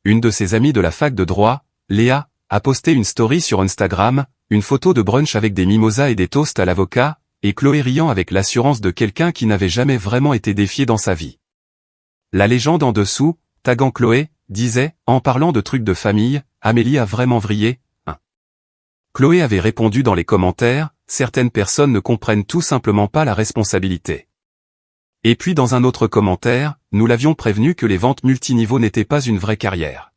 Une de ses amies de la fac de droit, Léa, a posté une story sur Instagram, une photo de brunch avec des mimosas et des toasts à l'avocat, et Chloé riant avec l'assurance de quelqu'un qui n'avait jamais vraiment été défié dans sa vie. La légende en dessous, taguant Chloé, disait, en parlant de trucs de famille, Amélie a vraiment vrillé, hein. Chloé avait répondu dans les commentaires, certaines personnes ne comprennent tout simplement pas la responsabilité. Et puis dans un autre commentaire, nous l'avions prévenu que les ventes multiniveaux n'étaient pas une vraie carrière.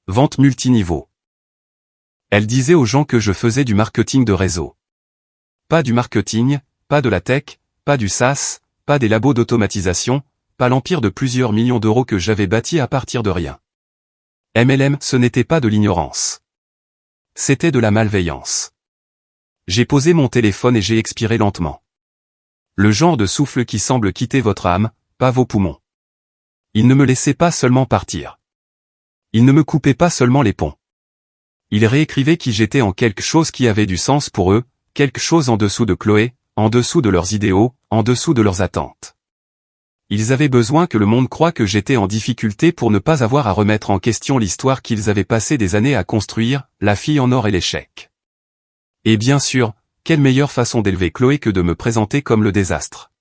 Vente multiniveau. Elle disait aux gens que je faisais du marketing de réseau. Pas du marketing, pas de la tech, pas du SaaS, pas des labos d'automatisation, pas l'empire de plusieurs millions d'euros que j'avais bâti à partir de rien. MLM, ce n'était pas de l'ignorance. C'était de la malveillance. J'ai posé mon téléphone et j'ai expiré lentement. Le genre de souffle qui semble quitter votre âme, pas vos poumons. Il ne me laissait pas seulement partir. Il ne me coupait pas seulement les ponts. Ils réécrivaient qui j'étais en quelque chose qui avait du sens pour eux, quelque chose en dessous de Chloé, en dessous de leurs idéaux, en dessous de leurs attentes. Ils avaient besoin que le monde croie que j'étais en difficulté pour ne pas avoir à remettre en question l'histoire qu'ils avaient passé des années à construire, la fille en or et l'échec. Et bien sûr, quelle meilleure façon d'élever Chloé que de me présenter comme le désastre.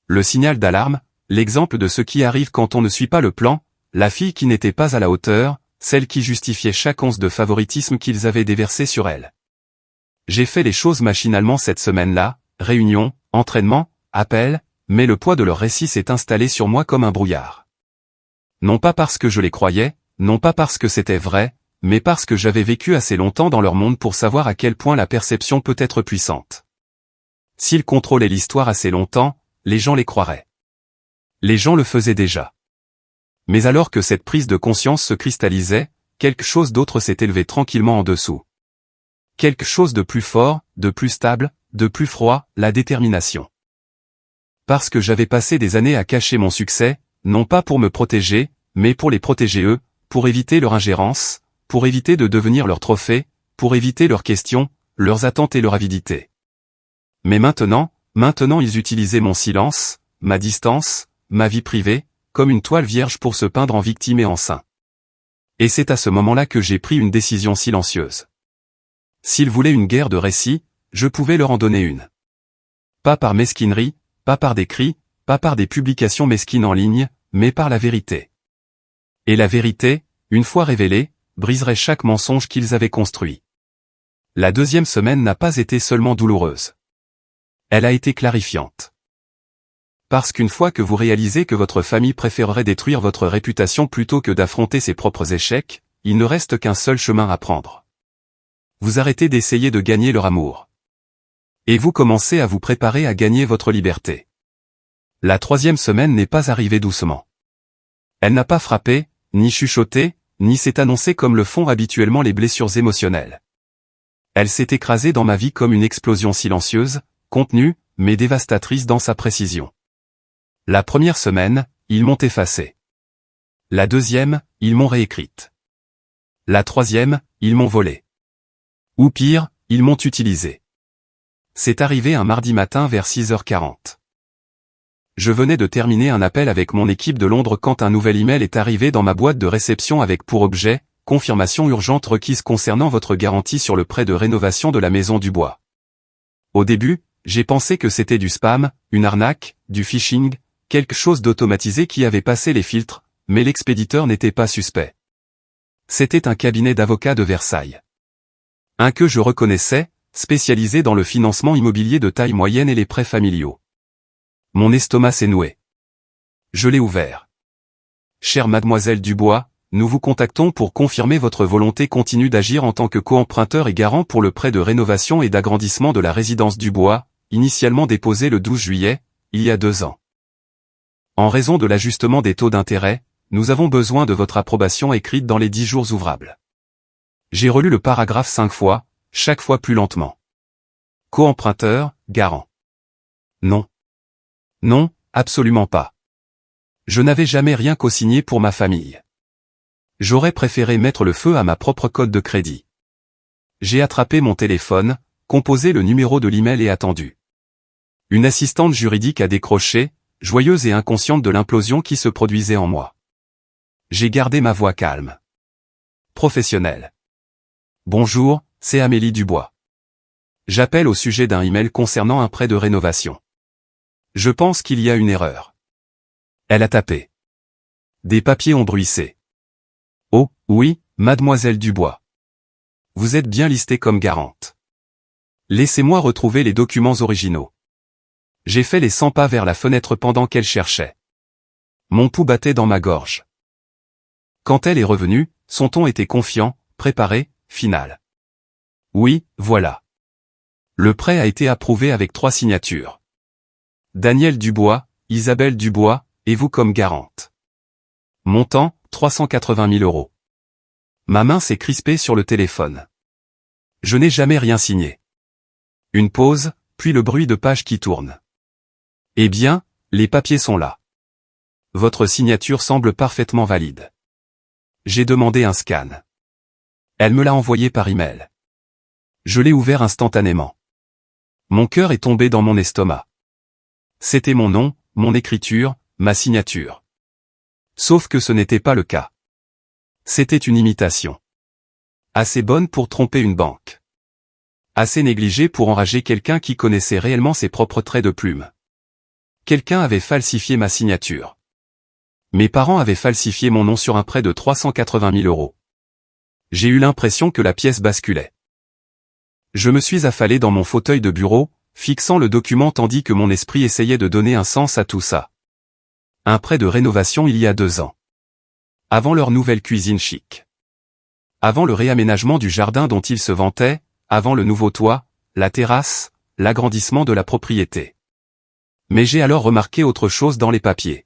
Le signal d'alarme, l'exemple de ce qui arrive quand on ne suit pas le plan, la fille qui n'était pas à la hauteur, celle qui justifiait chaque once de favoritisme qu'ils avaient déversé sur elle. J'ai fait les choses machinalement cette semaine-là, réunion, entraînement, appel, mais le poids de leur récit s'est installé sur moi comme un brouillard. Non pas parce que je les croyais, non pas parce que c'était vrai, mais parce que j'avais vécu assez longtemps dans leur monde pour savoir à quel point la perception peut être puissante. S'ils contrôlaient l'histoire assez longtemps, les gens les croiraient. Les gens le faisaient déjà. Mais alors que cette prise de conscience se cristallisait, quelque chose d'autre s'est élevé tranquillement en dessous. Quelque chose de plus fort, de plus stable, de plus froid, la détermination. Parce que j'avais passé des années à cacher mon succès, non pas pour me protéger, mais pour les protéger eux, pour éviter leur ingérence, pour éviter de devenir leur trophée, pour éviter leurs questions, leurs attentes et leur avidité. Mais maintenant ils utilisaient mon silence, ma distance, ma vie privée, comme une toile vierge pour se peindre en victime et en saint. Et c'est à ce moment-là que j'ai pris une décision silencieuse. S'ils voulaient une guerre de récits, je pouvais leur en donner une. Pas par mesquinerie, pas par des cris, pas par des publications mesquines en ligne, mais par la vérité. Et la vérité, une fois révélée, briserait chaque mensonge qu'ils avaient construit. La deuxième semaine n'a pas été seulement douloureuse. Elle a été clarifiante. Parce qu'une fois que vous réalisez que votre famille préférerait détruire votre réputation plutôt que d'affronter ses propres échecs, il ne reste qu'un seul chemin à prendre. Vous arrêtez d'essayer de gagner leur amour. Et vous commencez à vous préparer à gagner votre liberté. La troisième semaine n'est pas arrivée doucement. Elle n'a pas frappé, ni chuchoté, ni s'est annoncée comme le font habituellement les blessures émotionnelles. Elle s'est écrasée dans ma vie comme une explosion silencieuse, contenue, mais dévastatrice dans sa précision. La première semaine, ils m'ont effacée. La deuxième, ils m'ont réécrite. La troisième, ils m'ont volée. Ou pire, ils m'ont utilisée. C'est arrivé un mardi matin vers 6h40. Je venais de terminer un appel avec mon équipe de Londres quand un nouvel email est arrivé dans ma boîte de réception avec pour objet « Confirmation urgente requise concernant votre garantie sur le prêt de rénovation de la Maison du Bois ». Au début, j'ai pensé que c'était du spam, une arnaque, du phishing, quelque chose d'automatisé qui avait passé les filtres, mais l'expéditeur n'était pas suspect. C'était un cabinet d'avocats de Versailles. Un que je reconnaissais, spécialisé dans le financement immobilier de taille moyenne et les prêts familiaux. Mon estomac s'est noué. Je l'ai ouvert. Chère mademoiselle Dubois, nous vous contactons pour confirmer votre volonté continue d'agir en tant que co-emprunteur et garant pour le prêt de rénovation et d'agrandissement de la résidence Dubois, initialement déposé le 12 juillet, il y a 2 ans. En raison de l'ajustement des taux d'intérêt, nous avons besoin de votre approbation écrite dans les 10 jours ouvrables. J'ai relu le paragraphe 5 fois, chaque fois plus lentement. Co-emprunteur, garant. Non. Non, absolument pas. Je n'avais jamais rien co-signé pour ma famille. J'aurais préféré mettre le feu à ma propre code de crédit. J'ai attrapé mon téléphone, composé le numéro de l'email et attendu. Une assistante juridique a décroché, joyeuse et inconsciente de l'implosion qui se produisait en moi. J'ai gardé ma voix calme. Professionnelle. Bonjour, c'est Amélie Dubois. J'appelle au sujet d'un email concernant un prêt de rénovation. Je pense qu'il y a une erreur. Elle a tapé. Des papiers ont bruissé. Oh, oui, mademoiselle Dubois. Vous êtes bien listée comme garante. Laissez-moi retrouver les documents originaux. J'ai fait les 100 pas vers la fenêtre pendant qu'elle cherchait. Mon pouls battait dans ma gorge. Quand elle est revenue, son ton était confiant, préparé, final. Oui, voilà. Le prêt a été approuvé avec 3 signatures. Daniel Dubois, Isabelle Dubois, et vous comme garante. Montant, 380 000 €. Ma main s'est crispée sur le téléphone. Je n'ai jamais rien signé. Une pause, puis le bruit de page qui tourne. Eh bien, les papiers sont là. Votre signature semble parfaitement valide. J'ai demandé un scan. Elle me l'a envoyé par email. Je l'ai ouvert instantanément. Mon cœur est tombé dans mon estomac. C'était mon nom, mon écriture, ma signature. Sauf que ce n'était pas le cas. C'était une imitation. Assez bonne pour tromper une banque. Assez négligée pour enrager quelqu'un qui connaissait réellement ses propres traits de plume. Quelqu'un avait falsifié ma signature. Mes parents avaient falsifié mon nom sur un prêt de 380 000 €. J'ai eu l'impression que la pièce basculait. Je me suis affalé dans mon fauteuil de bureau, fixant le document tandis que mon esprit essayait de donner un sens à tout ça. Un prêt de rénovation il y a 2 ans. Avant leur nouvelle cuisine chic. Avant le réaménagement du jardin dont ils se vantaient, avant le nouveau toit, la terrasse, l'agrandissement de la propriété. Mais j'ai alors remarqué autre chose dans les papiers.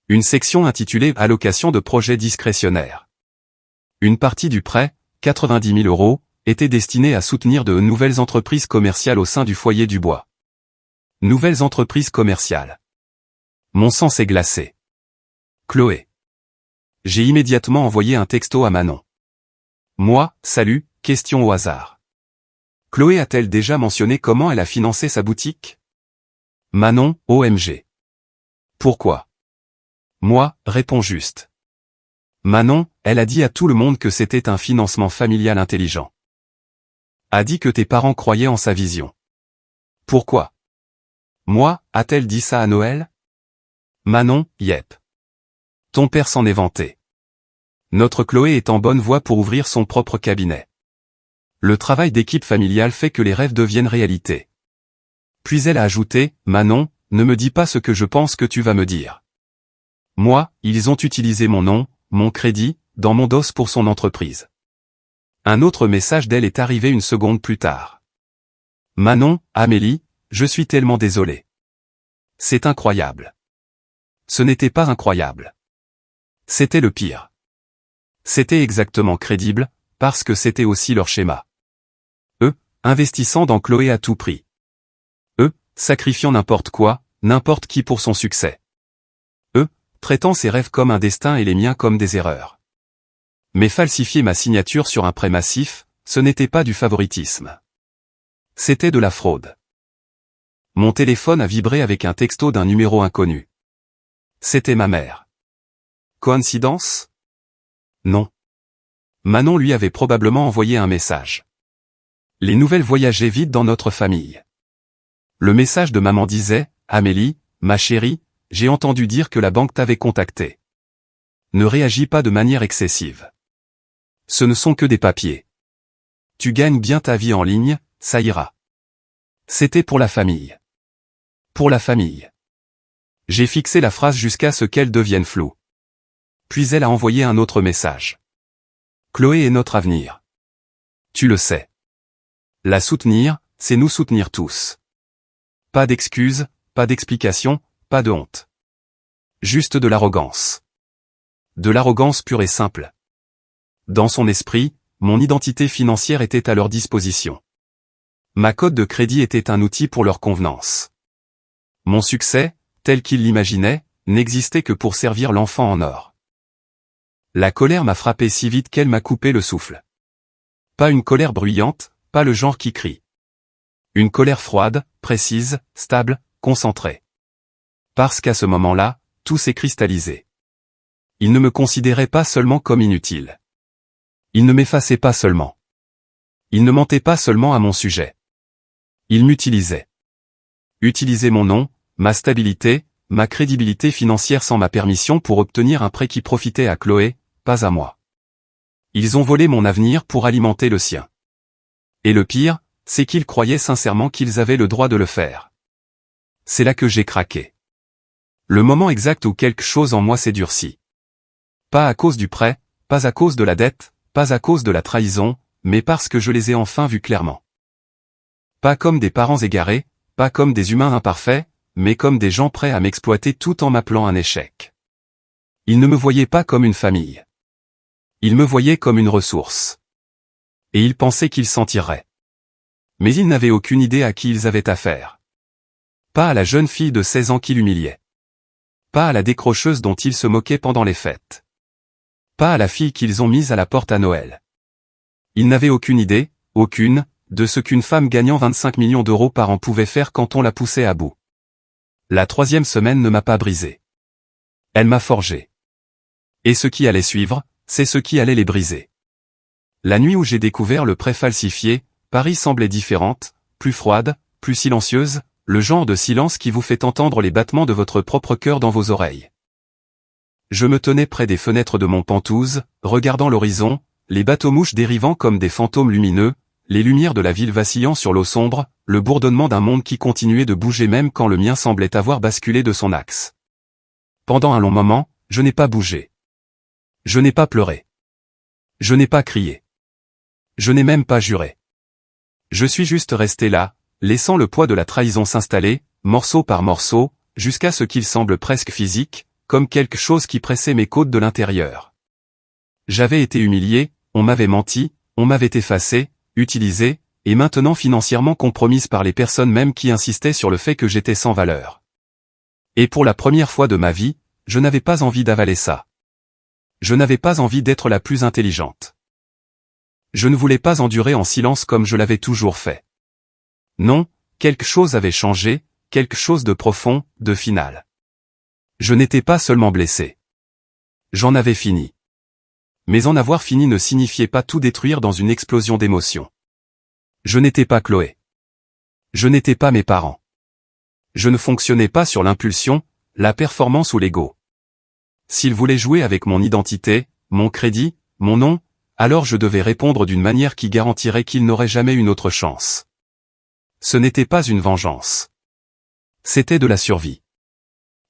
Une section intitulée « Allocation de projets discrétionnaires ». Une partie du prêt, 90 000 €, était destinée à soutenir de nouvelles entreprises commerciales au sein du foyer du bois. Nouvelles entreprises commerciales. Mon sang s'est glacé. Chloé. J'ai immédiatement envoyé un texto à Manon. Moi, salut, question au hasard. Chloé a-t-elle déjà mentionné comment elle a financé sa boutique? Manon, OMG. Pourquoi? Moi, réponds juste. Manon, elle a dit à tout le monde que c'était un financement familial intelligent. A dit que tes parents croyaient en sa vision. Pourquoi? Moi, a-t-elle dit ça à Noël? Manon, yep. Ton père s'en est vanté. Notre Chloé est en bonne voie pour ouvrir son propre cabinet. Le travail d'équipe familiale fait que les rêves deviennent réalité. Puis elle a ajouté, Manon, ne me dis pas ce que je pense que tu vas me dire. Moi, ils ont utilisé mon nom, mon crédit, dans mon dos pour son entreprise. Un autre message d'elle est arrivé une seconde plus tard. Manon, Amélie, je suis tellement désolé. C'est incroyable. Ce n'était pas incroyable. C'était le pire. C'était exactement crédible, parce que c'était aussi leur schéma. Eux, investissant dans Chloé à tout prix. Eux, sacrifiant n'importe quoi, n'importe qui pour son succès. Eux, traitant ses rêves comme un destin et les miens comme des erreurs. Mais falsifier ma signature sur un prêt massif, ce n'était pas du favoritisme. C'était de la fraude. Mon téléphone a vibré avec un texto d'un numéro inconnu. C'était ma mère. Coïncidence? Non. Manon lui avait probablement envoyé un message. Les nouvelles voyageaient vite dans notre famille. Le message de maman disait, Amélie, ma chérie, j'ai entendu dire que la banque t'avait contacté. Ne réagis pas de manière excessive. Ce ne sont que des papiers. Tu gagnes bien ta vie en ligne, ça ira. C'était pour la famille. Pour la famille. J'ai fixé la phrase jusqu'à ce qu'elle devienne floue. Puis elle a envoyé un autre message. Chloé est notre avenir. Tu le sais. La soutenir, c'est nous soutenir tous. Pas d'excuses, pas d'explications, pas de honte. Juste de l'arrogance. De l'arrogance pure et simple. Dans son esprit, mon identité financière était à leur disposition. Ma cote de crédit était un outil pour leur convenance. Mon succès, tel qu'ils l'imaginaient, n'existait que pour servir l'enfant en or. La colère m'a frappé si vite qu'elle m'a coupé le souffle. Pas une colère bruyante, pas le genre qui crie. Une colère froide, précise, stable, concentrée. Parce qu'à ce moment-là, tout s'est cristallisé. Il ne me considérait pas seulement comme inutile. Il ne m'effaçait pas seulement. Il ne mentait pas seulement à mon sujet. Il m'utilisait. Utilisait mon nom, ma stabilité, ma crédibilité financière sans ma permission pour obtenir un prêt qui profitait à Chloé, pas à moi. Ils ont volé mon avenir pour alimenter le sien. Et le pire, c'est qu'ils croyaient sincèrement qu'ils avaient le droit de le faire. C'est là que j'ai craqué. Le moment exact où quelque chose en moi s'est durci. Pas à cause du prêt, pas à cause de la dette, pas à cause de la trahison, mais parce que je les ai enfin vus clairement. Pas comme des parents égarés, pas comme des humains imparfaits, mais comme des gens prêts à m'exploiter tout en m'appelant un échec. Ils ne me voyaient pas comme une famille. Ils me voyaient comme une ressource. Et ils pensaient qu'ils s'en tireraient. Mais ils n'avaient aucune idée à qui ils avaient affaire. Pas à la jeune fille de 16 ans qui l'humiliait. Pas à la décrocheuse dont ils se moquaient pendant les fêtes. Pas à la fille qu'ils ont mise à la porte à Noël. Il n'avait aucune idée, aucune, de ce qu'une femme gagnant 25 millions d'euros par an pouvait faire quand on la poussait à bout. La 3e semaine ne m'a pas brisé. Elle m'a forgé. Et ce qui allait suivre, c'est ce qui allait les briser. La nuit où j'ai découvert le prêt falsifié, Paris semblait différente, plus froide, plus silencieuse, le genre de silence qui vous fait entendre les battements de votre propre cœur dans vos oreilles. Je me tenais près des fenêtres de Montpentouse, regardant l'horizon, les bateaux-mouches dérivant comme des fantômes lumineux, les lumières de la ville vacillant sur l'eau sombre, le bourdonnement d'un monde qui continuait de bouger même quand le mien semblait avoir basculé de son axe. Pendant un long moment, je n'ai pas bougé. Je n'ai pas pleuré. Je n'ai pas crié. Je n'ai même pas juré. Je suis juste resté là, laissant le poids de la trahison s'installer, morceau par morceau, jusqu'à ce qu'il semble presque physique, comme quelque chose qui pressait mes côtes de l'intérieur. J'avais été humilié, on m'avait menti, on m'avait effacé, utilisé, et maintenant financièrement compromise par les personnes même qui insistaient sur le fait que j'étais sans valeur. Et pour la première fois de ma vie, je n'avais pas envie d'avaler ça. Je n'avais pas envie d'être la plus intelligente. Je ne voulais pas endurer en silence comme je l'avais toujours fait. Non, quelque chose avait changé, quelque chose de profond, de final. Je n'étais pas seulement blessé. J'en avais fini. Mais en avoir fini ne signifiait pas tout détruire dans une explosion d'émotions. Je n'étais pas Chloé. Je n'étais pas mes parents. Je ne fonctionnais pas sur l'impulsion, la performance ou l'ego. S'ils voulaient jouer avec mon identité, mon crédit, mon nom, alors je devais répondre d'une manière qui garantirait qu'ils n'auraient jamais une autre chance. Ce n'était pas une vengeance. C'était de la survie.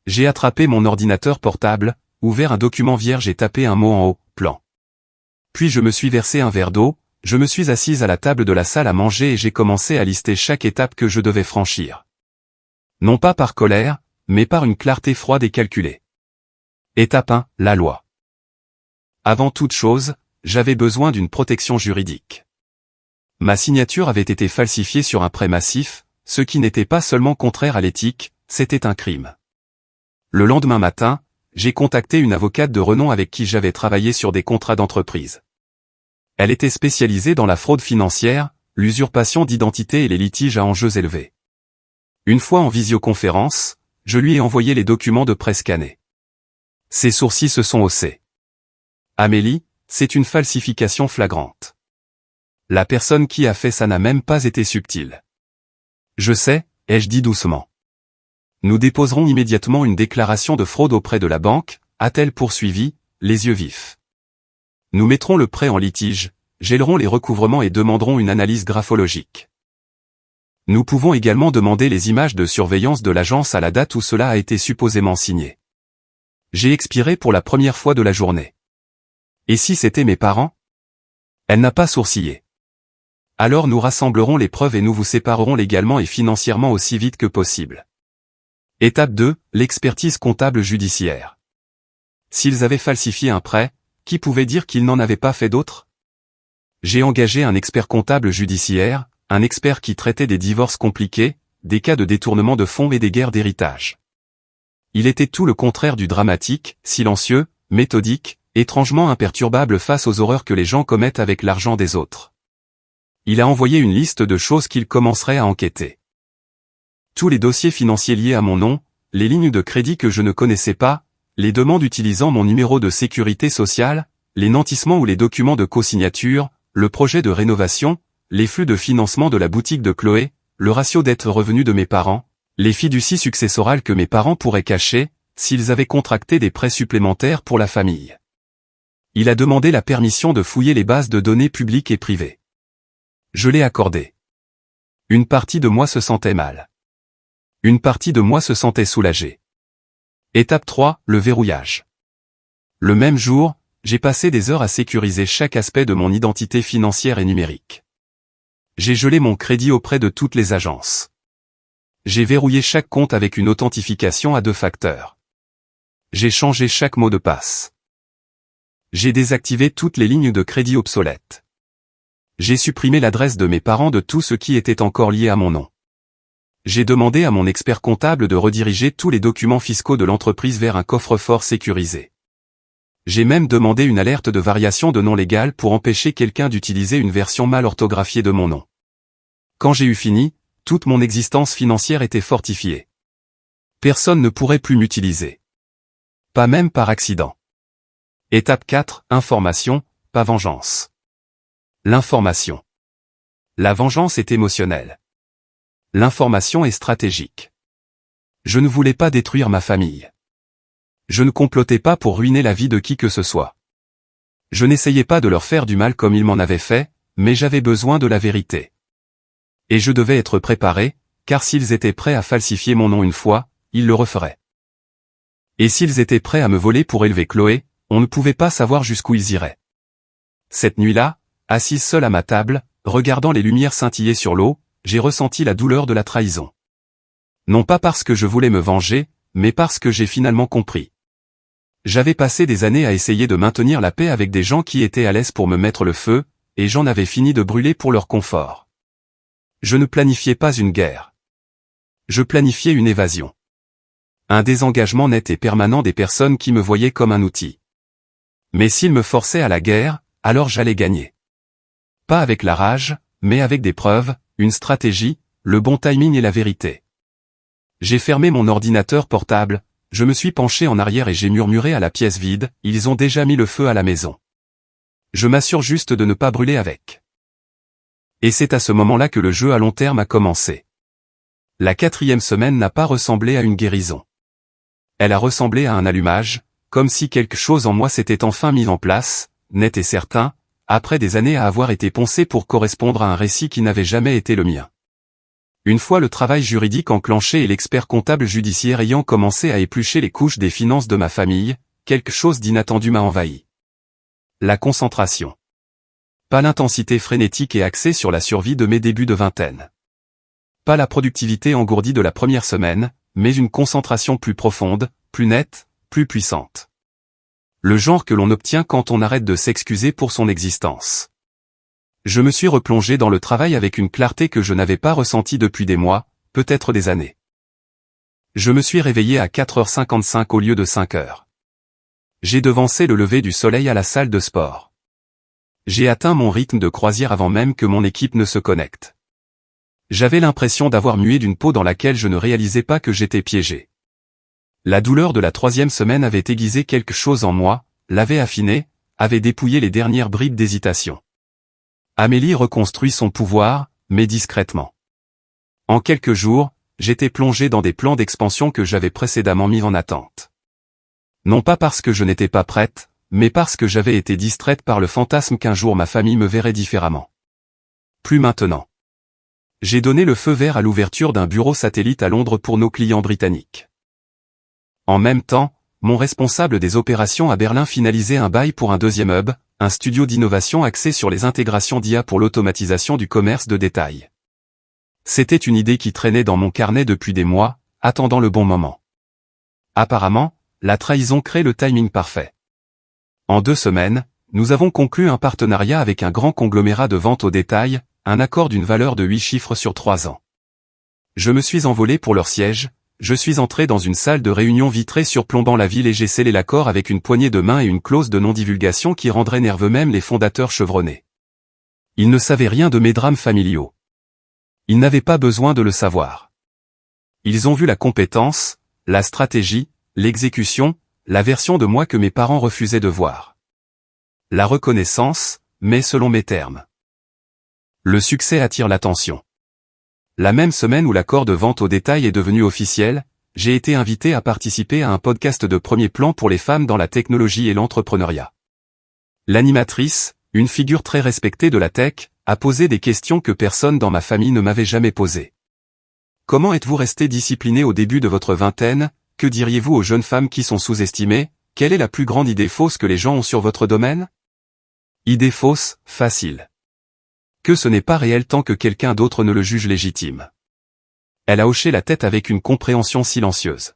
J'ai attrapé mon ordinateur portable, ouvert un document vierge et tapé un mot en haut, plan. Puis je me suis versé un verre d'eau, je me suis assise à la table de la salle à manger et j'ai commencé à lister chaque étape que je devais franchir. Non pas par colère, mais par une clarté froide et calculée. Étape 1, la loi. Avant toute chose, j'avais besoin d'une protection juridique. Ma signature avait été falsifiée sur un prêt massif, ce qui n'était pas seulement contraire à l'éthique, c'était un crime. Le lendemain matin, j'ai contacté une avocate de renom avec qui j'avais travaillé sur des contrats d'entreprise. Elle était spécialisée dans la fraude financière, l'usurpation d'identité et les litiges à enjeux élevés. Une fois en visioconférence, je lui ai envoyé les documents de prêt scannés. Ses sourcils se sont haussés. Amélie, c'est une falsification flagrante. La personne qui a fait ça n'a même pas été subtile. Je sais, ai-je dit doucement. Nous déposerons immédiatement une déclaration de fraude auprès de la banque, a-t-elle poursuivi, les yeux vifs. Nous mettrons le prêt en litige, gèlerons les recouvrements et demanderons une analyse graphologique. Nous pouvons également demander les images de surveillance de l'agence à la date où cela a été supposément signé. J'ai expiré pour la première fois de la journée. Et si c'était mes parents? Elle n'a pas sourcillé. Alors nous rassemblerons les preuves et nous vous séparerons légalement et financièrement aussi vite que possible. Étape 2, l'expertise comptable judiciaire. S'ils avaient falsifié un prêt, qui pouvait dire qu'ils n'en avaient pas fait d'autres? J'ai engagé un expert comptable judiciaire, un expert qui traitait des divorces compliqués, des cas de détournement de fonds et des guerres d'héritage. Il était tout le contraire du dramatique, silencieux, méthodique, étrangement imperturbable face aux horreurs que les gens commettent avec l'argent des autres. Il a envoyé une liste de choses qu'il commencerait à enquêter. Tous les dossiers financiers liés à mon nom, les lignes de crédit que je ne connaissais pas, les demandes utilisant mon numéro de sécurité sociale, les nantissements ou les documents de co-signature, le projet de rénovation, les flux de financement de la boutique de Chloé, le ratio dette-revenu de mes parents, les fiducies successorales que mes parents pourraient cacher, s'ils avaient contracté des prêts supplémentaires pour la famille. Il a demandé la permission de fouiller les bases de données publiques et privées. Je l'ai accordé. Une partie de moi se sentait mal. Une partie de moi se sentait soulagée. Étape 3, le verrouillage. Le même jour, j'ai passé des heures à sécuriser chaque aspect de mon identité financière et numérique. J'ai gelé mon crédit auprès de toutes les agences. J'ai verrouillé chaque compte avec une authentification à 2 facteurs. J'ai changé chaque mot de passe. J'ai désactivé toutes les lignes de crédit obsolètes. J'ai supprimé l'adresse de mes parents de tout ce qui était encore lié à mon nom. J'ai demandé à mon expert comptable de rediriger tous les documents fiscaux de l'entreprise vers un coffre-fort sécurisé. J'ai même demandé une alerte de variation de nom légal pour empêcher quelqu'un d'utiliser une version mal orthographiée de mon nom. Quand j'ai eu fini, toute mon existence financière était fortifiée. Personne ne pourrait plus m'utiliser. Pas même par accident. Étape 4, information, pas vengeance. L'information. La vengeance est émotionnelle. L'information est stratégique. Je ne voulais pas détruire ma famille. Je ne complotais pas pour ruiner la vie de qui que ce soit. Je n'essayais pas de leur faire du mal comme ils m'en avaient fait, mais j'avais besoin de la vérité. Et je devais être préparé, car s'ils étaient prêts à falsifier mon nom une fois, ils le referaient. Et s'ils étaient prêts à me voler pour élever Chloé, on ne pouvait pas savoir jusqu'où ils iraient. Cette nuit-là, assise seule à ma table, regardant les lumières scintiller sur l'eau, j'ai ressenti la douleur de la trahison. Non pas parce que je voulais me venger, mais parce que j'ai finalement compris. J'avais passé des années à essayer de maintenir la paix avec des gens qui étaient à l'aise pour me mettre le feu, et j'en avais fini de brûler pour leur confort. Je ne planifiais pas une guerre. Je planifiais une évasion. Un désengagement net et permanent des personnes qui me voyaient comme un outil. Mais s'ils me forçaient à la guerre, alors j'allais gagner. Pas avec la rage, mais avec des preuves, une stratégie, le bon timing et la vérité. J'ai fermé mon ordinateur portable, je me suis penché en arrière et j'ai murmuré à la pièce vide, ils ont déjà mis le feu à la maison. Je m'assure juste de ne pas brûler avec. Et c'est à ce moment-là que le jeu à long terme a commencé. La 4e semaine n'a pas ressemblé à une guérison. Elle a ressemblé à un allumage, comme si quelque chose en moi s'était enfin mis en place, net et certain, après des années à avoir été poncé pour correspondre à un récit qui n'avait jamais été le mien. Une fois le travail juridique enclenché et l'expert comptable judiciaire ayant commencé à éplucher les couches des finances de ma famille, quelque chose d'inattendu m'a envahi. La concentration. Pas l'intensité frénétique et axée sur la survie de mes débuts de vingtaine. Pas la productivité engourdie de la première semaine, mais une concentration plus profonde, plus nette, plus puissante. Le genre que l'on obtient quand on arrête de s'excuser pour son existence. Je me suis replongé dans le travail avec une clarté que je n'avais pas ressentie depuis des mois, peut-être des années. Je me suis réveillé à 4h55 au lieu de 5h. J'ai devancé le lever du soleil à la salle de sport. J'ai atteint mon rythme de croisière avant même que mon équipe ne se connecte. J'avais l'impression d'avoir mué d'une peau dans laquelle je ne réalisais pas que j'étais piégé. La douleur de la 3e semaine avait aiguisé quelque chose en moi, l'avait affiné, avait dépouillé les dernières bribes d'hésitation. Amélie reconstruit son pouvoir, mais discrètement. En quelques jours, j'étais plongé dans des plans d'expansion que j'avais précédemment mis en attente. Non pas parce que je n'étais pas prête, mais parce que j'avais été distraite par le fantasme qu'un jour ma famille me verrait différemment. Plus maintenant. J'ai donné le feu vert à l'ouverture d'un bureau satellite à Londres pour nos clients britanniques. En même temps, mon responsable des opérations à Berlin finalisait un bail pour un 2e hub, un studio d'innovation axé sur les intégrations d'IA pour l'automatisation du commerce de détail. C'était une idée qui traînait dans mon carnet depuis des mois, attendant le bon moment. Apparemment, la trahison crée le timing parfait. En 2 semaines, nous avons conclu un partenariat avec un grand conglomérat de vente au détail, un accord d'une valeur de 8 chiffres sur 3 ans. Je me suis envolé pour leur siège, je suis entré dans une salle de réunion vitrée surplombant la ville et j'ai scellé l'accord avec une poignée de main et une clause de non-divulgation qui rendrait nerveux même les fondateurs chevronnés. Ils ne savaient rien de mes drames familiaux. Ils n'avaient pas besoin de le savoir. Ils ont vu la compétence, la stratégie, l'exécution, la version de moi que mes parents refusaient de voir. La reconnaissance, mais selon mes termes. Le succès attire l'attention. La même semaine où l'accord de vente au détail est devenu officiel, j'ai été invité à participer à un podcast de premier plan pour les femmes dans la technologie et l'entrepreneuriat. L'animatrice, une figure très respectée de la tech, a posé des questions que personne dans ma famille ne m'avait jamais posées. Comment êtes-vous resté discipliné au début de votre vingtaine? Que diriez-vous aux jeunes femmes qui sont sous-estimées? Quelle est la plus grande idée fausse que les gens ont sur votre domaine? Idée fausse, facile. Que ce n'est pas réel tant que quelqu'un d'autre ne le juge légitime. Elle a hoché la tête avec une compréhension silencieuse.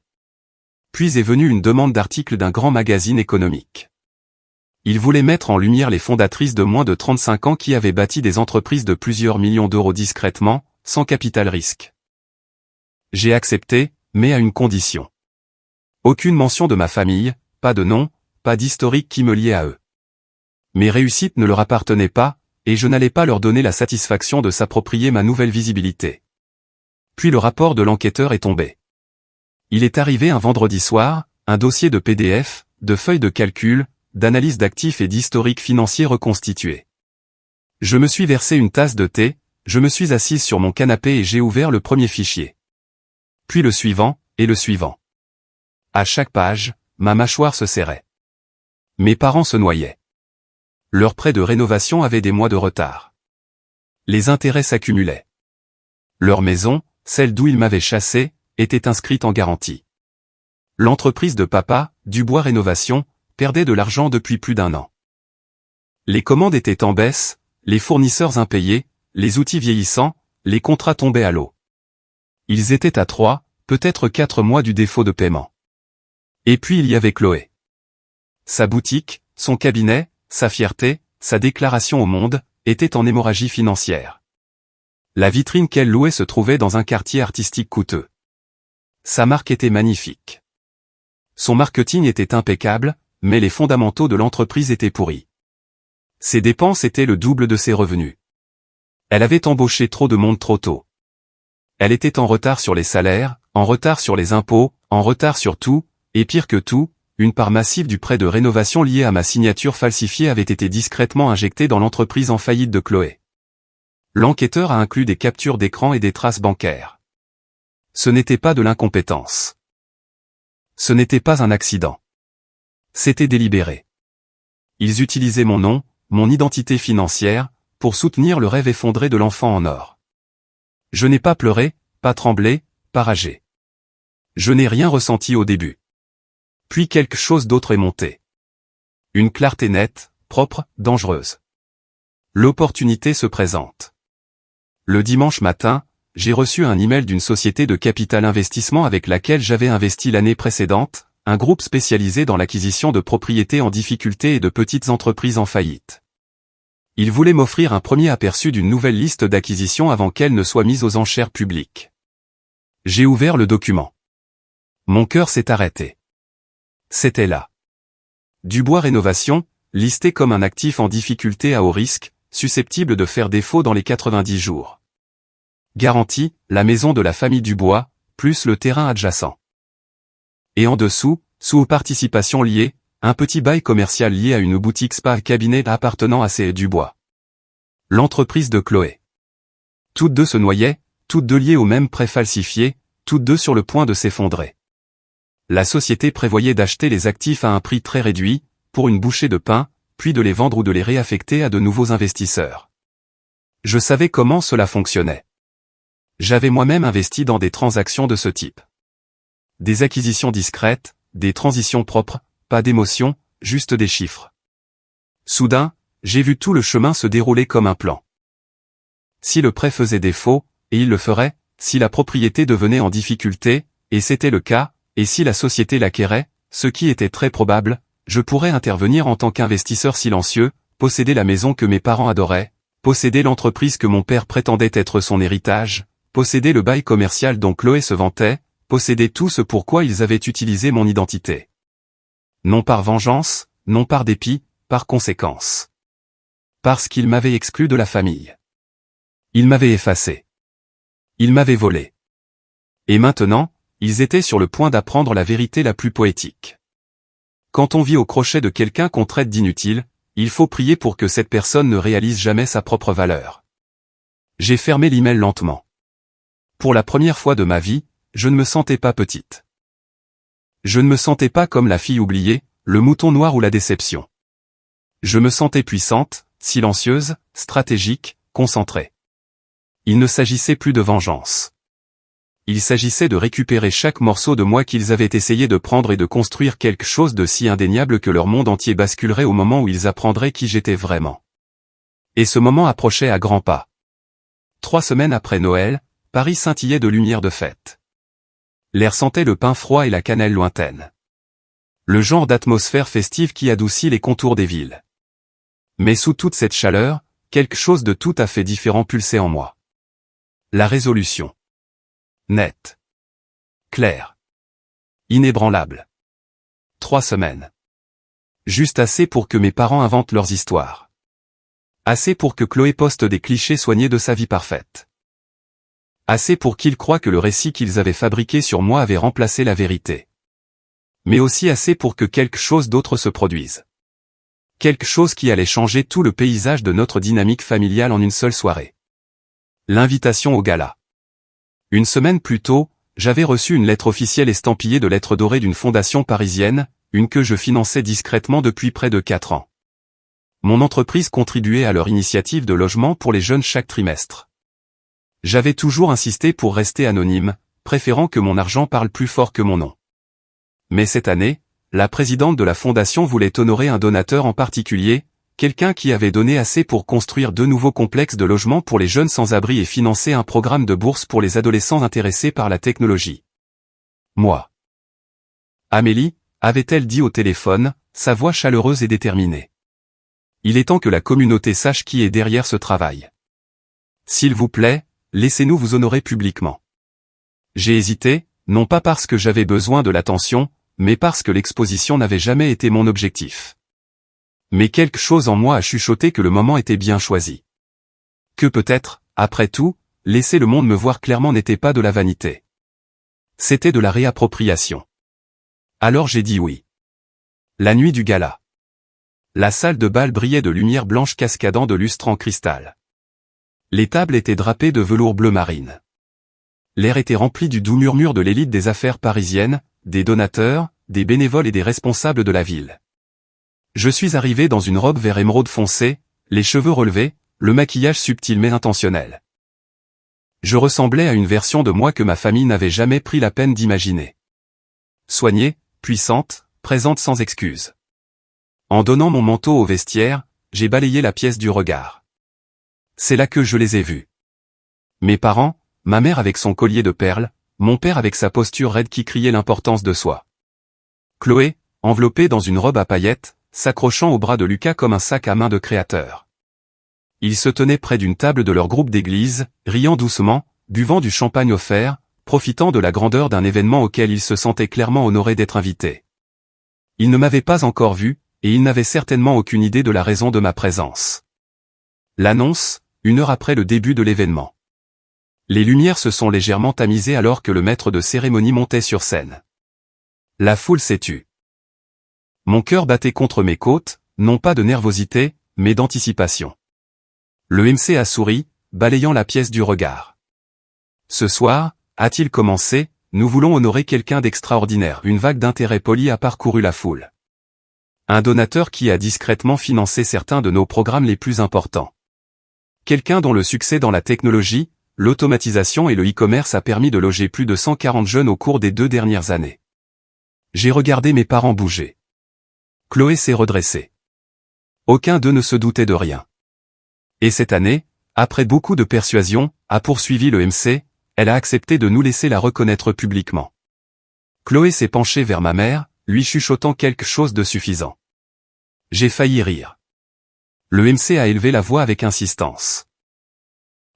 Puis est venue une demande d'article d'un grand magazine économique. Il voulait mettre en lumière les fondatrices de moins de 35 ans qui avaient bâti des entreprises de plusieurs millions d'euros discrètement, sans capital risque. J'ai accepté, mais à une condition. Aucune mention de ma famille, pas de nom, pas d'historique qui me liait à eux. Mes réussites ne leur appartenaient pas, et je n'allais pas leur donner la satisfaction de s'approprier ma nouvelle visibilité. Puis le rapport de l'enquêteur est tombé. Il est arrivé un vendredi soir, un dossier de PDF, de feuilles de calcul, d'analyse d'actifs et d'historique financier reconstitué. Je me suis versé une tasse de thé, je me suis assise sur mon canapé et j'ai ouvert le premier fichier. Puis le suivant, et le suivant. À chaque page, ma mâchoire se serrait. Mes parents se noyaient. Leurs prêts de rénovation avaient des mois de retard. Les intérêts s'accumulaient. Leur maison, celle d'où ils m'avaient chassé, était inscrite en garantie. L'entreprise de papa, Dubois Rénovation, perdait de l'argent depuis plus d'1 an. Les commandes étaient en baisse, les fournisseurs impayés, les outils vieillissants, les contrats tombaient à l'eau. Ils étaient à 3, peut-être 4 mois du défaut de paiement. Et puis il y avait Chloé. Sa boutique, son cabinet, sa fierté, sa déclaration au monde, étaient en hémorragie financière. La vitrine qu'elle louait se trouvait dans un quartier artistique coûteux. Sa marque était magnifique. Son marketing était impeccable, mais les fondamentaux de l'entreprise étaient pourris. Ses dépenses étaient le double de ses revenus. Elle avait embauché trop de monde trop tôt. Elle était en retard sur les salaires, en retard sur les impôts, en retard sur tout, et pire que tout, une part massive du prêt de rénovation lié à ma signature falsifiée avait été discrètement injectée dans l'entreprise en faillite de Chloé. L'enquêteur a inclus des captures d'écran et des traces bancaires. Ce n'était pas de l'incompétence. Ce n'était pas un accident. C'était délibéré. Ils utilisaient mon nom, mon identité financière, pour soutenir le rêve effondré de l'enfant en or. Je n'ai pas pleuré, pas tremblé, pas ragé. Je n'ai rien ressenti au début. Puis quelque chose d'autre est monté. Une clarté nette, propre, dangereuse. L'opportunité se présente. Le dimanche matin, j'ai reçu un email d'une société de capital investissement avec laquelle j'avais investi l'année précédente, un groupe spécialisé dans l'acquisition de propriétés en difficulté et de petites entreprises en faillite. Ils voulaient m'offrir un premier aperçu d'une nouvelle liste d'acquisitions avant qu'elle ne soit mise aux enchères publiques. J'ai ouvert le document. Mon cœur s'est arrêté. C'était là. Dubois Rénovation, listé comme un actif en difficulté à haut risque, susceptible de faire défaut dans les 90 jours. Garantie, la maison de la famille Dubois, plus le terrain adjacent. Et en dessous, sous participation liée, un petit bail commercial lié à une boutique spa-cabinet appartenant à C. Dubois. L'entreprise de Chloé. Toutes deux se noyaient, toutes deux liées au même prêt falsifié, toutes deux sur le point de s'effondrer. La société prévoyait d'acheter les actifs à un prix très réduit, pour une bouchée de pain, puis de les vendre ou de les réaffecter à de nouveaux investisseurs. Je savais comment cela fonctionnait. J'avais moi-même investi dans des transactions de ce type. Des acquisitions discrètes, des transitions propres, pas d'émotion, juste des chiffres. Soudain, j'ai vu tout le chemin se dérouler comme un plan. Si le prêt faisait défaut, et il le ferait, si la propriété devenait en difficulté, et c'était le cas, et si la société l'acquérait, ce qui était très probable, je pourrais intervenir en tant qu'investisseur silencieux, posséder la maison que mes parents adoraient, posséder l'entreprise que mon père prétendait être son héritage, posséder le bail commercial dont Chloé se vantait, posséder tout ce pourquoi ils avaient utilisé mon identité. Non par vengeance, non par dépit, par conséquence. Parce qu'ils m'avaient exclu de la famille. Ils m'avaient effacé. Ils m'avaient volé. Et maintenant, ils étaient sur le point d'apprendre la vérité la plus poétique. Quand on vit au crochet de quelqu'un qu'on traite d'inutile, il faut prier pour que cette personne ne réalise jamais sa propre valeur. J'ai fermé l'email lentement. Pour la première fois de ma vie, je ne me sentais pas petite. Je ne me sentais pas comme la fille oubliée, le mouton noir ou la déception. Je me sentais puissante, silencieuse, stratégique, concentrée. Il ne s'agissait plus de vengeance. Il s'agissait de récupérer chaque morceau de moi qu'ils avaient essayé de prendre et de construire quelque chose de si indéniable que leur monde entier basculerait au moment où ils apprendraient qui j'étais vraiment. Et ce moment approchait à grands pas. 3 semaines après Noël, Paris scintillait de lumière de fête. L'air sentait le pain froid et la cannelle lointaine. Le genre d'atmosphère festive qui adoucit les contours des villes. Mais sous toute cette chaleur, quelque chose de tout à fait différent pulsait en moi. La résolution. Nette. Claire. Inébranlable. 3 semaines. Juste assez pour que mes parents inventent leurs histoires. Assez pour que Chloé poste des clichés soignés de sa vie parfaite. Assez pour qu'ils croient que le récit qu'ils avaient fabriqué sur moi avait remplacé la vérité. Mais aussi assez pour que quelque chose d'autre se produise. Quelque chose qui allait changer tout le paysage de notre dynamique familiale en une seule soirée. L'invitation au gala. Une semaine plus tôt, j'avais reçu une lettre officielle estampillée de lettres dorées d'une fondation parisienne, une que je finançais discrètement depuis près de 4 ans. Mon entreprise contribuait à leur initiative de logement pour les jeunes chaque trimestre. J'avais toujours insisté pour rester anonyme, préférant que mon argent parle plus fort que mon nom. Mais cette année, la présidente de la fondation voulait honorer un donateur en particulier, quelqu'un qui avait donné assez pour construire 2 nouveaux complexes de logements pour les jeunes sans-abri et financer un programme de bourse pour les adolescents intéressés par la technologie. Moi. Amélie, avait-elle dit au téléphone, sa voix chaleureuse et déterminée. Il est temps que la communauté sache qui est derrière ce travail. S'il vous plaît, laissez-nous vous honorer publiquement. J'ai hésité, non pas parce que j'avais besoin de l'attention, mais parce que l'exposition n'avait jamais été mon objectif. Mais quelque chose en moi a chuchoté que le moment était bien choisi. Que peut-être, après tout, laisser le monde me voir clairement n'était pas de la vanité. C'était de la réappropriation. Alors j'ai dit oui. La nuit du gala. La salle de bal brillait de lumière blanche cascadant de lustres en cristal. Les tables étaient drapées de velours bleu marine. L'air était rempli du doux murmure de l'élite des affaires parisiennes, des donateurs, des bénévoles et des responsables de la ville. Je suis arrivé dans une robe vert émeraude foncé, les cheveux relevés, le maquillage subtil mais intentionnel. Je ressemblais à une version de moi que ma famille n'avait jamais pris la peine d'imaginer. Soignée, puissante, présente sans excuse. En donnant mon manteau au vestiaire, j'ai balayé la pièce du regard. C'est là que je les ai vus. Mes parents, ma mère avec son collier de perles, mon père avec sa posture raide qui criait l'importance de soi. Chloé, enveloppée dans une robe à paillettes, s'accrochant au bras de Lucas comme un sac à main de créateur. Ils se tenaient près d'une table de leur groupe d'église, riant doucement, buvant du champagne offert, profitant de la grandeur d'un événement auquel ils se sentaient clairement honorés d'être invités. Ils ne m'avaient pas encore vu, et ils n'avaient certainement aucune idée de la raison de ma présence. L'annonce, 1 heure après le début de l'événement. Les lumières se sont légèrement tamisées alors que le maître de cérémonie montait sur scène. La foule s'est tue. Mon cœur battait contre mes côtes, non pas de nervosité, mais d'anticipation. Le MC a souri, balayant la pièce du regard. Ce soir, a-t-il commencé, nous voulons honorer quelqu'un d'extraordinaire. Une vague d'intérêt poli a parcouru la foule. Un donateur qui a discrètement financé certains de nos programmes les plus importants. Quelqu'un dont le succès dans la technologie, l'automatisation et le e-commerce a permis de loger plus de 140 jeunes au cours des 2 dernières années. J'ai regardé mes parents bouger. Chloé s'est redressée. Aucun d'eux ne se doutait de rien. Et cette année, après beaucoup de persuasion, a poursuivi le MC, elle a accepté de nous laisser la reconnaître publiquement. Chloé s'est penchée vers ma mère, lui chuchotant quelque chose de suffisant. J'ai failli rire. Le MC a élevé la voix avec insistance.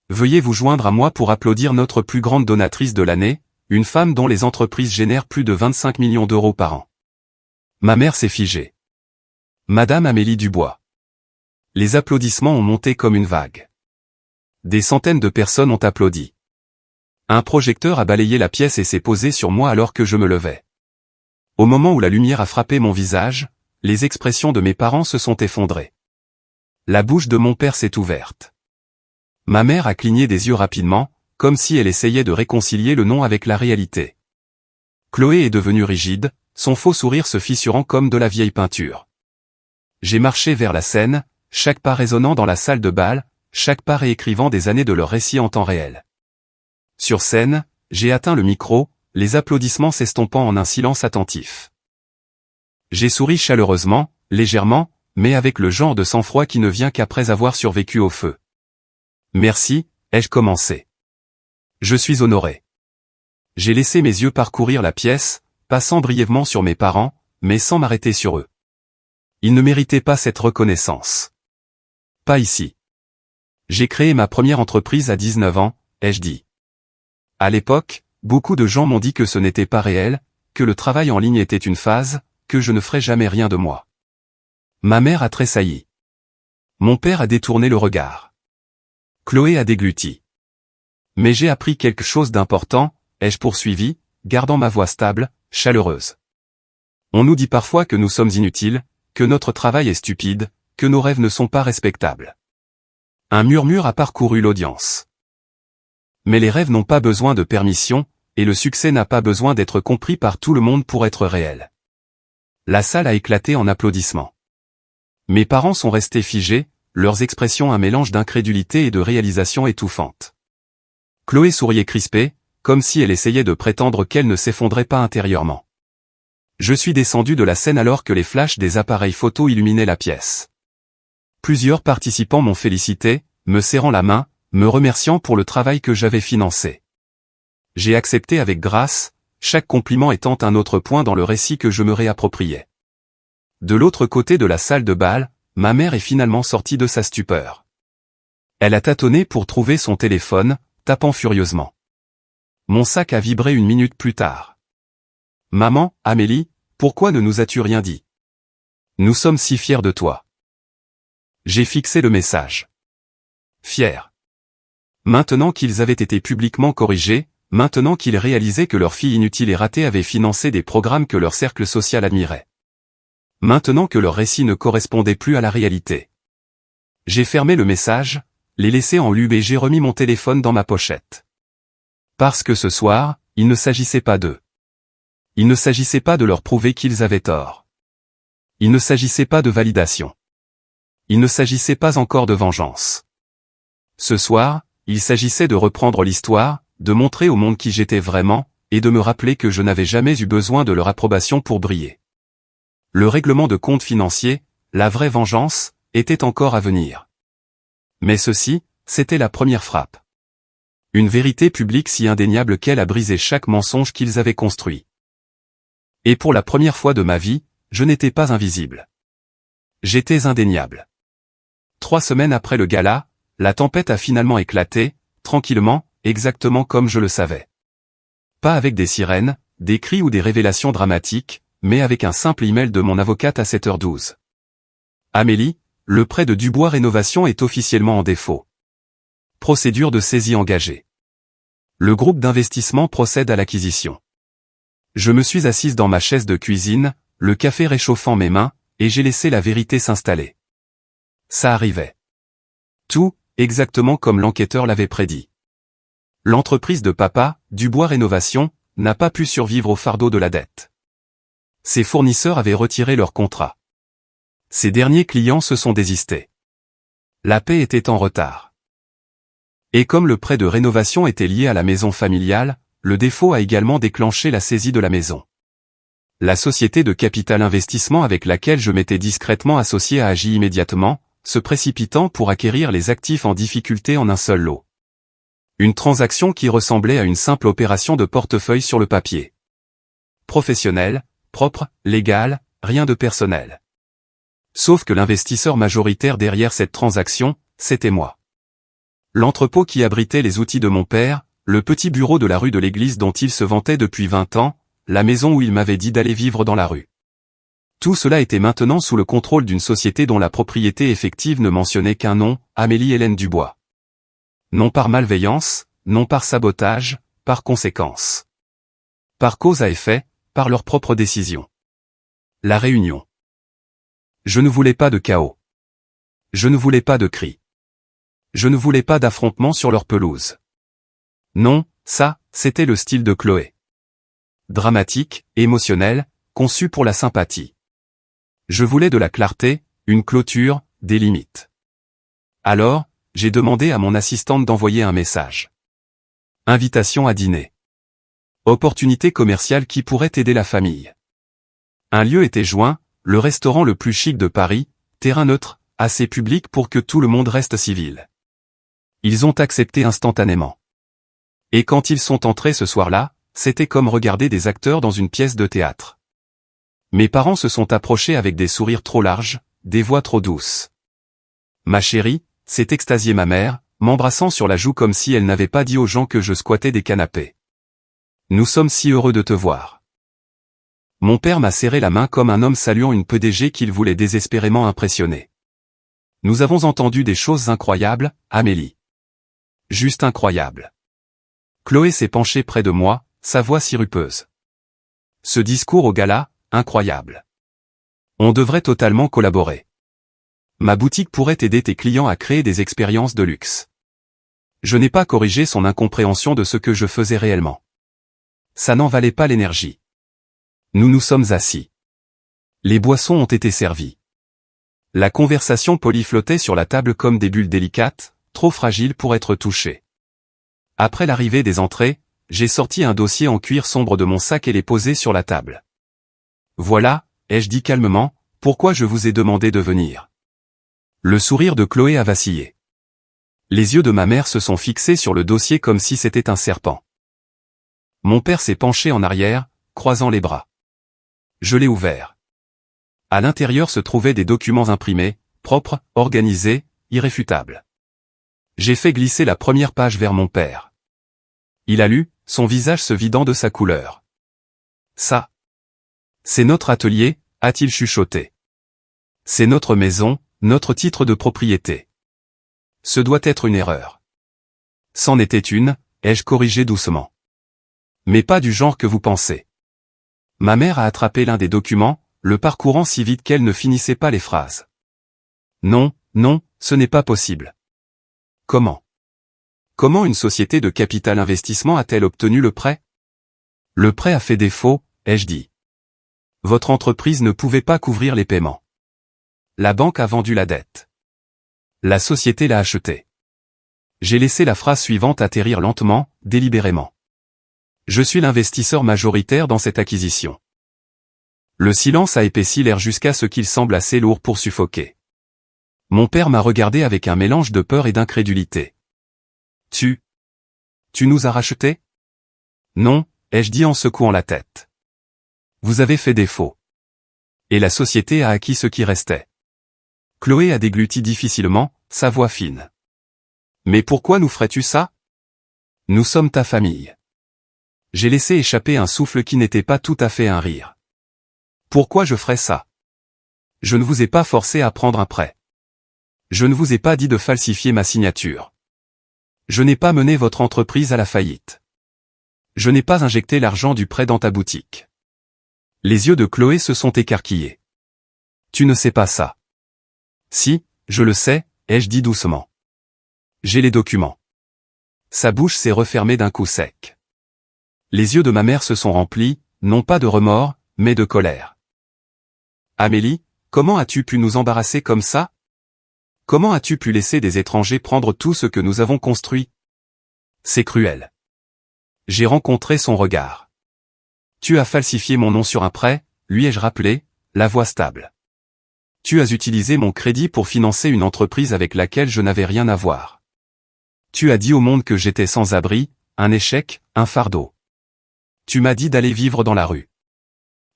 Veuillez vous joindre à moi pour applaudir notre plus grande donatrice de l'année, une femme dont les entreprises génèrent plus de 25 millions d'euros par an. Ma mère s'est figée. Madame Amélie Dubois. Les applaudissements ont monté comme une vague. Des centaines de personnes ont applaudi. Un projecteur a balayé la pièce et s'est posé sur moi alors que je me levais. Au moment où la lumière a frappé mon visage, les expressions de mes parents se sont effondrées. La bouche de mon père s'est ouverte. Ma mère a cligné des yeux rapidement, comme si elle essayait de réconcilier le non avec la réalité. Chloé est devenue rigide, son faux sourire se fissurant comme de la vieille peinture. J'ai marché vers la scène, chaque pas résonnant dans la salle de bal, chaque pas réécrivant des années de leur récit en temps réel. Sur scène, j'ai atteint le micro, les applaudissements s'estompant en un silence attentif. J'ai souri chaleureusement, légèrement, mais avec le genre de sang-froid qui ne vient qu'après avoir survécu au feu. Merci, ai-je commencé. Je suis honoré. J'ai laissé mes yeux parcourir la pièce, passant brièvement sur mes parents, mais sans m'arrêter sur eux. Ils ne méritaient pas cette reconnaissance. Pas ici. J'ai créé ma première entreprise à 19 ans, ai-je dit. À l'époque, beaucoup de gens m'ont dit que ce n'était pas réel, que le travail en ligne était une phase, que je ne ferais jamais rien de moi. Ma mère a tressailli. Mon père a détourné le regard. Chloé a dégluti. Mais j'ai appris quelque chose d'important, ai-je poursuivi, gardant ma voix stable, chaleureuse. On nous dit parfois que nous sommes inutiles, que notre travail est stupide, que nos rêves ne sont pas respectables. Un murmure a parcouru l'audience. Mais les rêves n'ont pas besoin de permission, et le succès n'a pas besoin d'être compris par tout le monde pour être réel. La salle a éclaté en applaudissements. Mes parents sont restés figés, leurs expressions un mélange d'incrédulité et de réalisation étouffante. Chloé souriait crispée, comme si elle essayait de prétendre qu'elle ne s'effondrait pas intérieurement. Je suis descendu de la scène alors que les flashs des appareils photo illuminaient la pièce. Plusieurs participants m'ont félicité, me serrant la main, me remerciant pour le travail que j'avais financé. J'ai accepté avec grâce, chaque compliment étant un autre point dans le récit que je me réappropriais. De l'autre côté de la salle de bal, ma mère est finalement sortie de sa stupeur. Elle a tâtonné pour trouver son téléphone, tapant furieusement. Mon sac a vibré une minute plus tard. « Maman, Amélie, pourquoi ne nous as-tu rien dit? Nous sommes si fiers de toi. » J'ai fixé le message. Fiers. Maintenant qu'ils avaient été publiquement corrigés, maintenant qu'ils réalisaient que leur fille inutile et ratée avait financé des programmes que leur cercle social admirait. Maintenant que leur récit ne correspondait plus à la réalité. J'ai fermé le message, l'ai laissé en lube et j'ai remis mon téléphone dans ma pochette. Parce que ce soir, il ne s'agissait pas d'eux. Il ne s'agissait pas de leur prouver qu'ils avaient tort. Il ne s'agissait pas de validation. Il ne s'agissait pas encore de vengeance. Ce soir, il s'agissait de reprendre l'histoire, de montrer au monde qui j'étais vraiment, et de me rappeler que je n'avais jamais eu besoin de leur approbation pour briller. Le règlement de compte financier, la vraie vengeance, était encore à venir. Mais ceci, c'était la première frappe. Une vérité publique si indéniable qu'elle a brisé chaque mensonge qu'ils avaient construit. Et pour la première fois de ma vie, je n'étais pas invisible. J'étais indéniable. 3 semaines après le gala, la tempête a finalement éclaté, tranquillement, exactement comme je le savais. Pas avec des sirènes, des cris ou des révélations dramatiques, mais avec un simple email de mon avocate à 7h12. Amélie, le prêt de Dubois Rénovation est officiellement en défaut. Procédure de saisie engagée. Le groupe d'investissement procède à l'acquisition. Je me suis assise dans ma chaise de cuisine, le café réchauffant mes mains, et j'ai laissé la vérité s'installer. Ça arrivait. Tout, exactement comme l'enquêteur l'avait prédit. L'entreprise de papa, Dubois Rénovation, n'a pas pu survivre au fardeau de la dette. Ses fournisseurs avaient retiré leur contrat. Ses derniers clients se sont désistés. La paie était en retard. Et comme le prêt de rénovation était lié à la maison familiale, le défaut a également déclenché la saisie de la maison. La société de capital investissement avec laquelle je m'étais discrètement associé a agi immédiatement, se précipitant pour acquérir les actifs en difficulté en un seul lot. Une transaction qui ressemblait à une simple opération de portefeuille sur le papier. Professionnelle, propre, légale, rien de personnel. Sauf que l'investisseur majoritaire derrière cette transaction, c'était moi. L'entrepôt qui abritait les outils de mon père, le petit bureau de la rue de l'église dont il se vantait depuis 20 ans, la maison où il m'avait dit d'aller vivre dans la rue. Tout cela était maintenant sous le contrôle d'une société dont la propriété effective ne mentionnait qu'un nom, Amélie-Hélène Dubois. Non par malveillance, non par sabotage, par conséquence. Par cause à effet, par leur propre décision. La réunion. Je ne voulais pas de chaos. Je ne voulais pas de cris. Je ne voulais pas d'affrontement sur leur pelouse. Non, ça, c'était le style de Chloé. Dramatique, émotionnel, conçu pour la sympathie. Je voulais de la clarté, une clôture, des limites. Alors, j'ai demandé à mon assistante d'envoyer un message. Invitation à dîner. Opportunité commerciale qui pourrait aider la famille. Un lieu était joint, le restaurant le plus chic de Paris, terrain neutre, assez public pour que tout le monde reste civil. Ils ont accepté instantanément. Et quand ils sont entrés ce soir-là, c'était comme regarder des acteurs dans une pièce de théâtre. Mes parents se sont approchés avec des sourires trop larges, des voix trop douces. Ma chérie, s'est extasiée ma mère, m'embrassant sur la joue comme si elle n'avait pas dit aux gens que je squattais des canapés. Nous sommes si heureux de te voir. Mon père m'a serré la main comme un homme saluant une PDG qu'il voulait désespérément impressionner. Nous avons entendu des choses incroyables, Amélie. Juste incroyables. Chloé s'est penchée près de moi, sa voix sirupeuse. Ce discours au gala, incroyable. On devrait totalement collaborer. Ma boutique pourrait aider tes clients à créer des expériences de luxe. Je n'ai pas corrigé son incompréhension de ce que je faisais réellement. Ça n'en valait pas l'énergie. Nous nous sommes assis. Les boissons ont été servies. La conversation polie flottait sur la table comme des bulles délicates, trop fragiles pour être touchées. Après l'arrivée des entrées, j'ai sorti un dossier en cuir sombre de mon sac et l'ai posé sur la table. Voilà, ai-je dit calmement, pourquoi je vous ai demandé de venir. Le sourire de Chloé a vacillé. Les yeux de ma mère se sont fixés sur le dossier comme si c'était un serpent. Mon père s'est penché en arrière, croisant les bras. Je l'ai ouvert. À l'intérieur se trouvaient des documents imprimés, propres, organisés, irréfutables. J'ai fait glisser la première page vers mon père. Il a lu, son visage se vidant de sa couleur. Ça. C'est notre atelier, a-t-il chuchoté. C'est notre maison, notre titre de propriété. Ce doit être une erreur. C'en était une, ai-je corrigé doucement. Mais pas du genre que vous pensez. Ma mère a attrapé l'un des documents, le parcourant si vite qu'elle ne finissait pas les phrases. Non, non, ce n'est pas possible. Comment? Comment une société de capital investissement a-t-elle obtenu le prêt? Le prêt a fait défaut, ai-je dit. Votre entreprise ne pouvait pas couvrir les paiements. La banque a vendu la dette. La société l'a achetée. J'ai laissé la phrase suivante atterrir lentement, délibérément. Je suis l'investisseur majoritaire dans cette acquisition. Le silence a épaissi l'air jusqu'à ce qu'il semble assez lourd pour suffoquer. Mon père m'a regardé avec un mélange de peur et d'incrédulité. Tu nous as rachetés? Non, ai-je dit en secouant la tête. Vous avez fait défaut. Et la société a acquis ce qui restait. Chloé a dégluti difficilement, sa voix fine. Mais pourquoi nous ferais-tu ça? Nous sommes ta famille. J'ai laissé échapper un souffle qui n'était pas tout à fait un rire. Pourquoi je ferais ça? Je ne vous ai pas forcé à prendre un prêt. Je ne vous ai pas dit de falsifier ma signature. Je n'ai pas mené votre entreprise à la faillite. Je n'ai pas injecté l'argent du prêt dans ta boutique. Les yeux de Chloé se sont écarquillés. Tu ne sais pas ça. Si, je le sais, ai-je dit doucement. J'ai les documents. Sa bouche s'est refermée d'un coup sec. Les yeux de ma mère se sont remplis, non pas de remords, mais de colère. Amélie, comment as-tu pu nous embarrasser comme ça? Comment as-tu pu laisser des étrangers prendre tout ce que nous avons construit? C'est cruel. J'ai rencontré son regard. Tu as falsifié mon nom sur un prêt, lui ai-je rappelé, la voix stable. Tu as utilisé mon crédit pour financer une entreprise avec laquelle je n'avais rien à voir. Tu as dit au monde que j'étais sans abri, un échec, un fardeau. Tu m'as dit d'aller vivre dans la rue.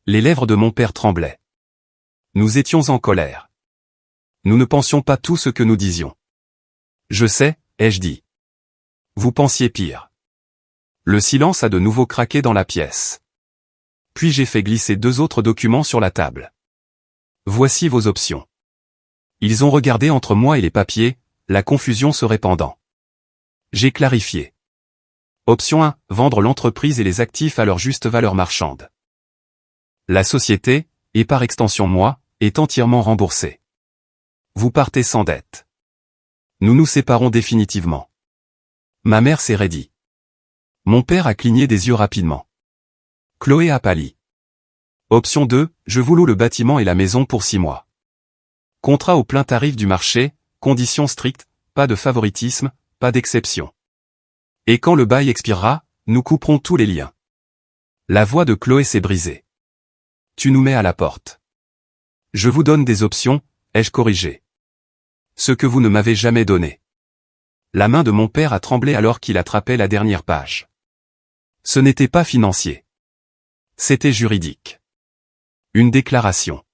Les lèvres de mon père tremblaient. Nous étions en colère. Nous ne pensions pas tout ce que nous disions. Je sais, ai-je dit. Vous pensiez pire. Le silence a de nouveau craqué dans la pièce. Puis j'ai fait glisser 2 autres documents sur la table. Voici vos options. Ils ont regardé entre moi et les papiers, la confusion se répandant. J'ai clarifié. Option 1, vendre l'entreprise et les actifs à leur juste valeur marchande. La société, et par extension moi, est entièrement remboursée. Vous partez sans dette. Nous nous séparons définitivement. Ma mère s'est raidie. Mon père a cligné des yeux rapidement. Chloé a pâli. Option 2, je vous loue le bâtiment et la maison pour 6 mois. Contrat au plein tarif du marché, conditions strictes, pas de favoritisme, pas d'exception. Et quand le bail expirera, nous couperons tous les liens. La voix de Chloé s'est brisée. Tu nous mets à la porte. Je vous donne des options, ai-je corrigé. Ce que vous ne m'avez jamais donné. La main de mon père a tremblé alors qu'il attrapait la dernière page. Ce n'était pas financier. C'était juridique. Une déclaration.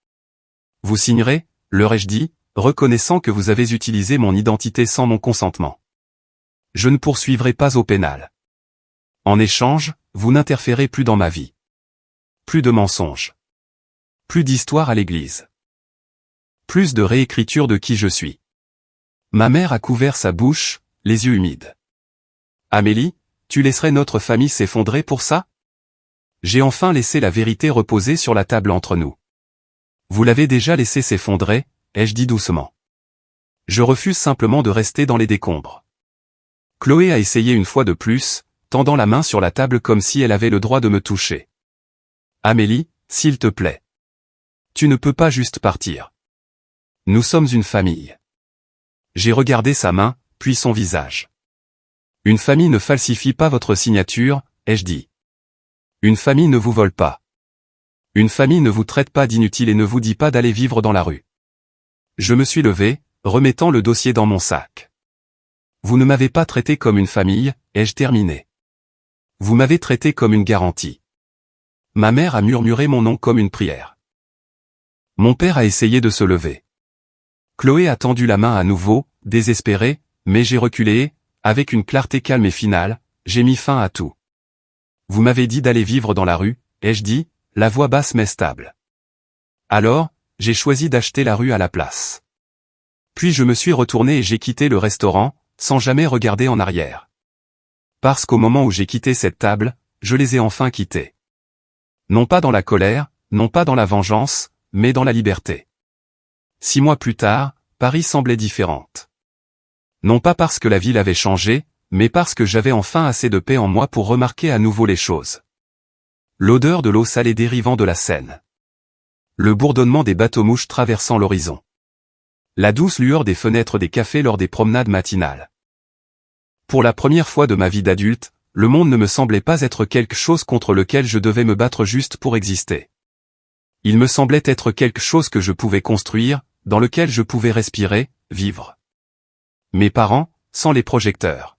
Vous signerez, leur ai-je dit, reconnaissant que vous avez utilisé mon identité sans mon consentement. Je ne poursuivrai pas au pénal. En échange, vous n'interférez plus dans ma vie. Plus de mensonges. Plus d'histoire à l'église. Plus de réécriture de qui je suis. Ma mère a couvert sa bouche, les yeux humides. Amélie, tu laisserais notre famille s'effondrer pour ça? J'ai enfin laissé la vérité reposer sur la table entre nous. Vous l'avez déjà laissé s'effondrer, ai-je dit doucement. Je refuse simplement de rester dans les décombres. Chloé a essayé une fois de plus, tendant la main sur la table comme si elle avait le droit de me toucher. Amélie, s'il te plaît. Tu ne peux pas juste partir. Nous sommes une famille. J'ai regardé sa main, puis son visage. Une famille ne falsifie pas votre signature, ai-je dit. Une famille ne vous vole pas. Une famille ne vous traite pas d'inutile et ne vous dit pas d'aller vivre dans la rue. Je me suis levé, remettant le dossier dans mon sac. Vous ne m'avez pas traité comme une famille, ai-je terminé. Vous m'avez traité comme une garantie. Ma mère a murmuré mon nom comme une prière. Mon père a essayé de se lever. Chloé a tendu la main à nouveau, désespérée, mais j'ai reculé, avec une clarté calme et finale, j'ai mis fin à tout. Vous m'avez dit d'aller vivre dans la rue, ai-je dit, la voix basse mais stable. Alors, j'ai choisi d'acheter la rue à la place. Puis je me suis retourné et j'ai quitté le restaurant, sans jamais regarder en arrière. Parce qu'au moment où j'ai quitté cette table, je les ai enfin quittés. Non pas dans la colère, non pas dans la vengeance, mais dans la liberté. 6 mois plus tard, Paris semblait différente. Non pas parce que la ville avait changé, mais parce que j'avais enfin assez de paix en moi pour remarquer à nouveau les choses. L'odeur de l'eau salée dérivant de la Seine. Le bourdonnement des bateaux-mouches traversant l'horizon. La douce lueur des fenêtres des cafés lors des promenades matinales. Pour la première fois de ma vie d'adulte, le monde ne me semblait pas être quelque chose contre lequel je devais me battre juste pour exister. Il me semblait être quelque chose que je pouvais construire, dans lequel je pouvais respirer, vivre. Mes parents, sans les projecteurs.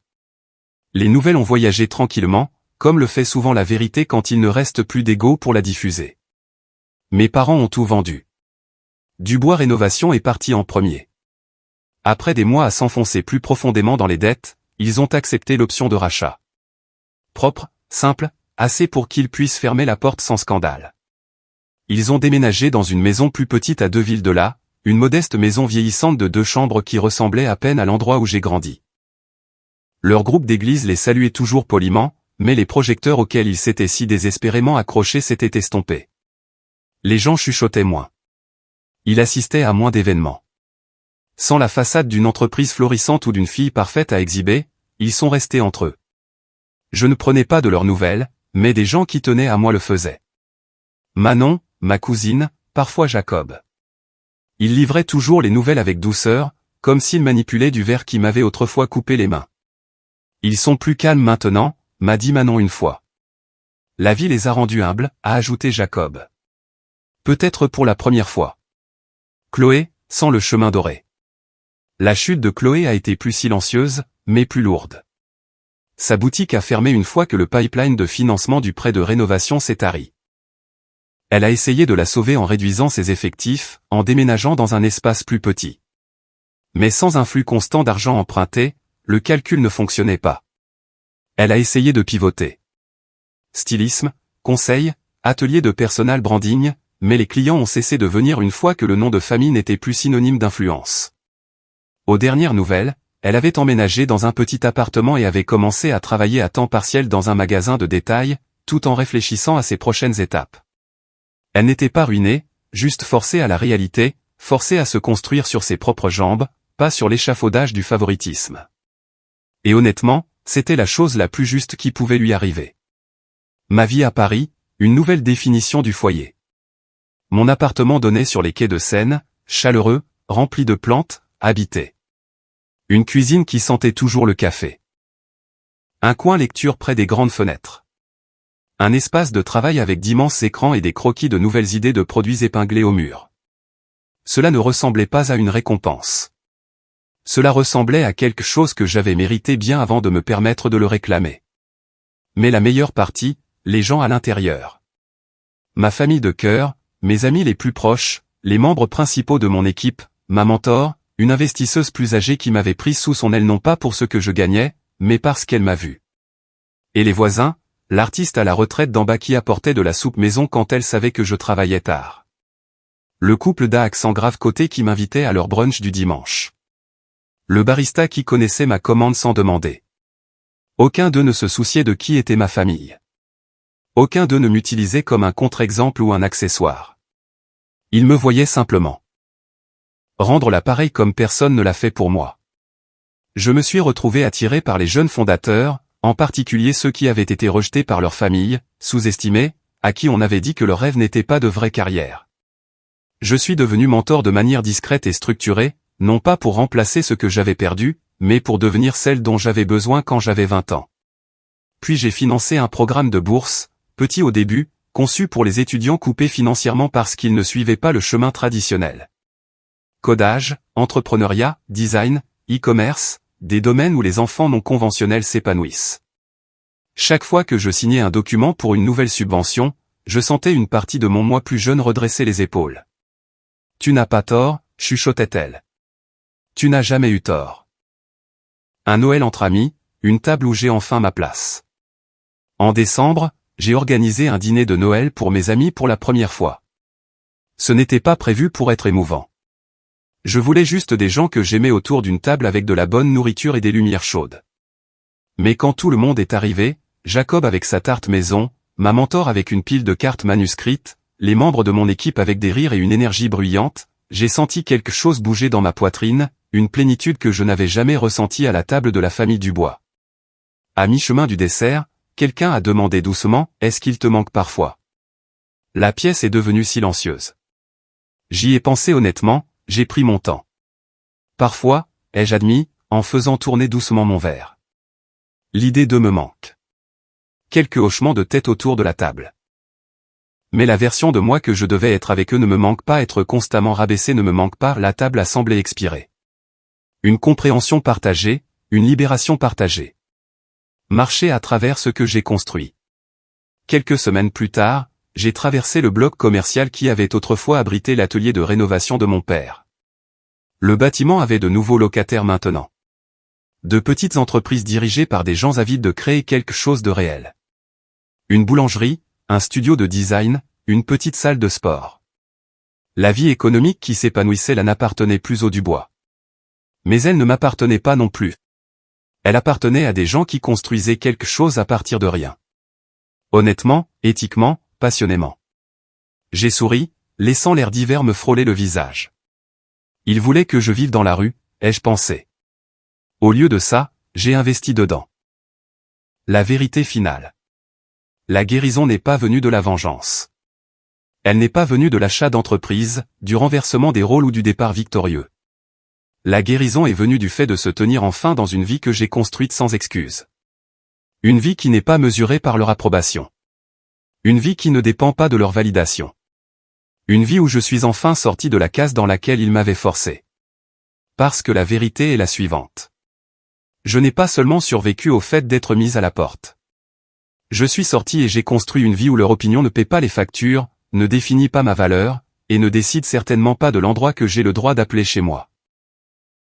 Les nouvelles ont voyagé tranquillement, comme le fait souvent la vérité quand il ne reste plus d'ego pour la diffuser. Mes parents ont tout vendu. Dubois Rénovation est parti en premier. Après des mois à s'enfoncer plus profondément dans les dettes, ils ont accepté l'option de rachat. Propre, simple, assez pour qu'ils puissent fermer la porte sans scandale. Ils ont déménagé dans une maison plus petite à 2 villes de là, une modeste maison vieillissante de 2 chambres qui ressemblait à peine à l'endroit où j'ai grandi. Leur groupe d'église les saluait toujours poliment, mais les projecteurs auxquels ils s'étaient si désespérément accrochés s'étaient estompés. Les gens chuchotaient moins. Il assistait à moins d'événements. Sans la façade d'une entreprise florissante ou d'une fille parfaite à exhiber, ils sont restés entre eux. Je ne prenais pas de leurs nouvelles, mais des gens qui tenaient à moi le faisaient. Manon, ma cousine, parfois Jacob. Il livrait toujours les nouvelles avec douceur, comme s'il manipulait du verre qui m'avait autrefois coupé les mains. Ils sont plus calmes maintenant, m'a dit Manon une fois. La vie les a rendus humbles, a ajouté Jacob. Peut-être pour la première fois. Chloé, sans le chemin doré. La chute de Chloé a été plus silencieuse, mais plus lourde. Sa boutique a fermé une fois que le pipeline de financement du prêt de rénovation s'est tari. Elle a essayé de la sauver en réduisant ses effectifs, en déménageant dans un espace plus petit. Mais sans un flux constant d'argent emprunté, le calcul ne fonctionnait pas. Elle a essayé de pivoter. Stylisme, conseil, atelier de personal branding, mais les clients ont cessé de venir une fois que le nom de famille n'était plus synonyme d'influence. Aux dernières nouvelles, elle avait emménagé dans un petit appartement et avait commencé à travailler à temps partiel dans un magasin de détail, tout en réfléchissant à ses prochaines étapes. Elle n'était pas ruinée, juste forcée à la réalité, forcée à se construire sur ses propres jambes, pas sur l'échafaudage du favoritisme. Et honnêtement, c'était la chose la plus juste qui pouvait lui arriver. Ma vie à Paris, une nouvelle définition du foyer. Mon appartement donnait sur les quais de Seine, chaleureux, rempli de plantes, habité. Une cuisine qui sentait toujours le café. Un coin lecture près des grandes fenêtres. Un espace de travail avec d'immenses écrans et des croquis de nouvelles idées de produits épinglés au mur. Cela ne ressemblait pas à une récompense. Cela ressemblait à quelque chose que j'avais mérité bien avant de me permettre de le réclamer. Mais la meilleure partie, les gens à l'intérieur. Ma famille de cœur, mes amis les plus proches, les membres principaux de mon équipe, ma mentor, une investisseuse plus âgée qui m'avait pris sous son aile non pas pour ce que je gagnais, mais parce qu'elle m'a vu. Et les voisins, l'artiste à la retraite d'en bas qui apportait de la soupe maison quand elle savait que je travaillais tard. Le couple d'à accent grave côté qui m'invitait à leur brunch du dimanche. Le barista qui connaissait ma commande sans demander. Aucun d'eux ne se souciait de qui était ma famille. Aucun d'eux ne m'utilisait comme un contre-exemple ou un accessoire. Ils me voyaient simplement. Rendre l'appareil comme personne ne l'a fait pour moi. Je me suis retrouvé attiré par les jeunes fondateurs, en particulier ceux qui avaient été rejetés par leur famille, sous-estimés, à qui on avait dit que leur rêve n'était pas de vraie carrière. Je suis devenu mentor de manière discrète et structurée, non pas pour remplacer ce que j'avais perdu, mais pour devenir celle dont j'avais besoin quand j'avais 20 ans. Puis j'ai financé un programme de bourse, petit au début, conçu pour les étudiants coupés financièrement parce qu'ils ne suivaient pas le chemin traditionnel. Codage, entrepreneuriat, design, e-commerce, des domaines où les enfants non conventionnels s'épanouissent. Chaque fois que je signais un document pour une nouvelle subvention, je sentais une partie de mon moi plus jeune redresser les épaules. « Tu n'as pas tort », chuchotait-elle. « Tu n'as jamais eu tort. » Un Noël entre amis, une table où j'ai enfin ma place. En décembre, j'ai organisé un dîner de Noël pour mes amis pour la première fois. Ce n'était pas prévu pour être émouvant. Je voulais juste des gens que j'aimais autour d'une table avec de la bonne nourriture et des lumières chaudes. Mais quand tout le monde est arrivé, Jacob avec sa tarte maison, ma mentor avec une pile de cartes manuscrites, les membres de mon équipe avec des rires et une énergie bruyante, j'ai senti quelque chose bouger dans ma poitrine, une plénitude que je n'avais jamais ressentie à la table de la famille Dubois. À mi-chemin du dessert, quelqu'un a demandé doucement « Est-ce qu'il te manque parfois ?» La pièce est devenue silencieuse. J'y ai pensé honnêtement, j'ai pris mon temps. Parfois, ai-je admis, en faisant tourner doucement mon verre. L'idée de me manque. Quelques hochements de tête autour de la table. Mais la version de moi que je devais être avec eux ne me manque pas, être constamment rabaissé ne me manque pas, la table a semblé expirer. Une compréhension partagée, une libération partagée. Marcher à travers ce que j'ai construit. Quelques semaines plus tard, j'ai traversé le bloc commercial qui avait autrefois abrité l'atelier de rénovation de mon père. Le bâtiment avait de nouveaux locataires maintenant. De petites entreprises dirigées par des gens avides de créer quelque chose de réel. Une boulangerie, un studio de design, une petite salle de sport. La vie économique qui s'épanouissait là n'appartenait plus aux Dubois. Mais elle ne m'appartenait pas non plus. Elle appartenait à des gens qui construisaient quelque chose à partir de rien. Honnêtement, éthiquement, passionnément. J'ai souri, laissant l'air divers me frôler le visage. Ils voulaient que je vive dans la rue, ai-je pensé. Au lieu de ça, j'ai investi dedans. La vérité finale. La guérison n'est pas venue de la vengeance. Elle n'est pas venue de l'achat d'entreprise, du renversement des rôles ou du départ victorieux. La guérison est venue du fait de se tenir enfin dans une vie que j'ai construite sans excuse. Une vie qui n'est pas mesurée par leur approbation. Une vie qui ne dépend pas de leur validation. Une vie où je suis enfin sorti de la case dans laquelle ils m'avaient forcé. Parce que la vérité est la suivante. Je n'ai pas seulement survécu au fait d'être mis à la porte. Je suis sorti et j'ai construit une vie où leur opinion ne paie pas les factures, ne définit pas ma valeur, et ne décide certainement pas de l'endroit que j'ai le droit d'appeler chez moi.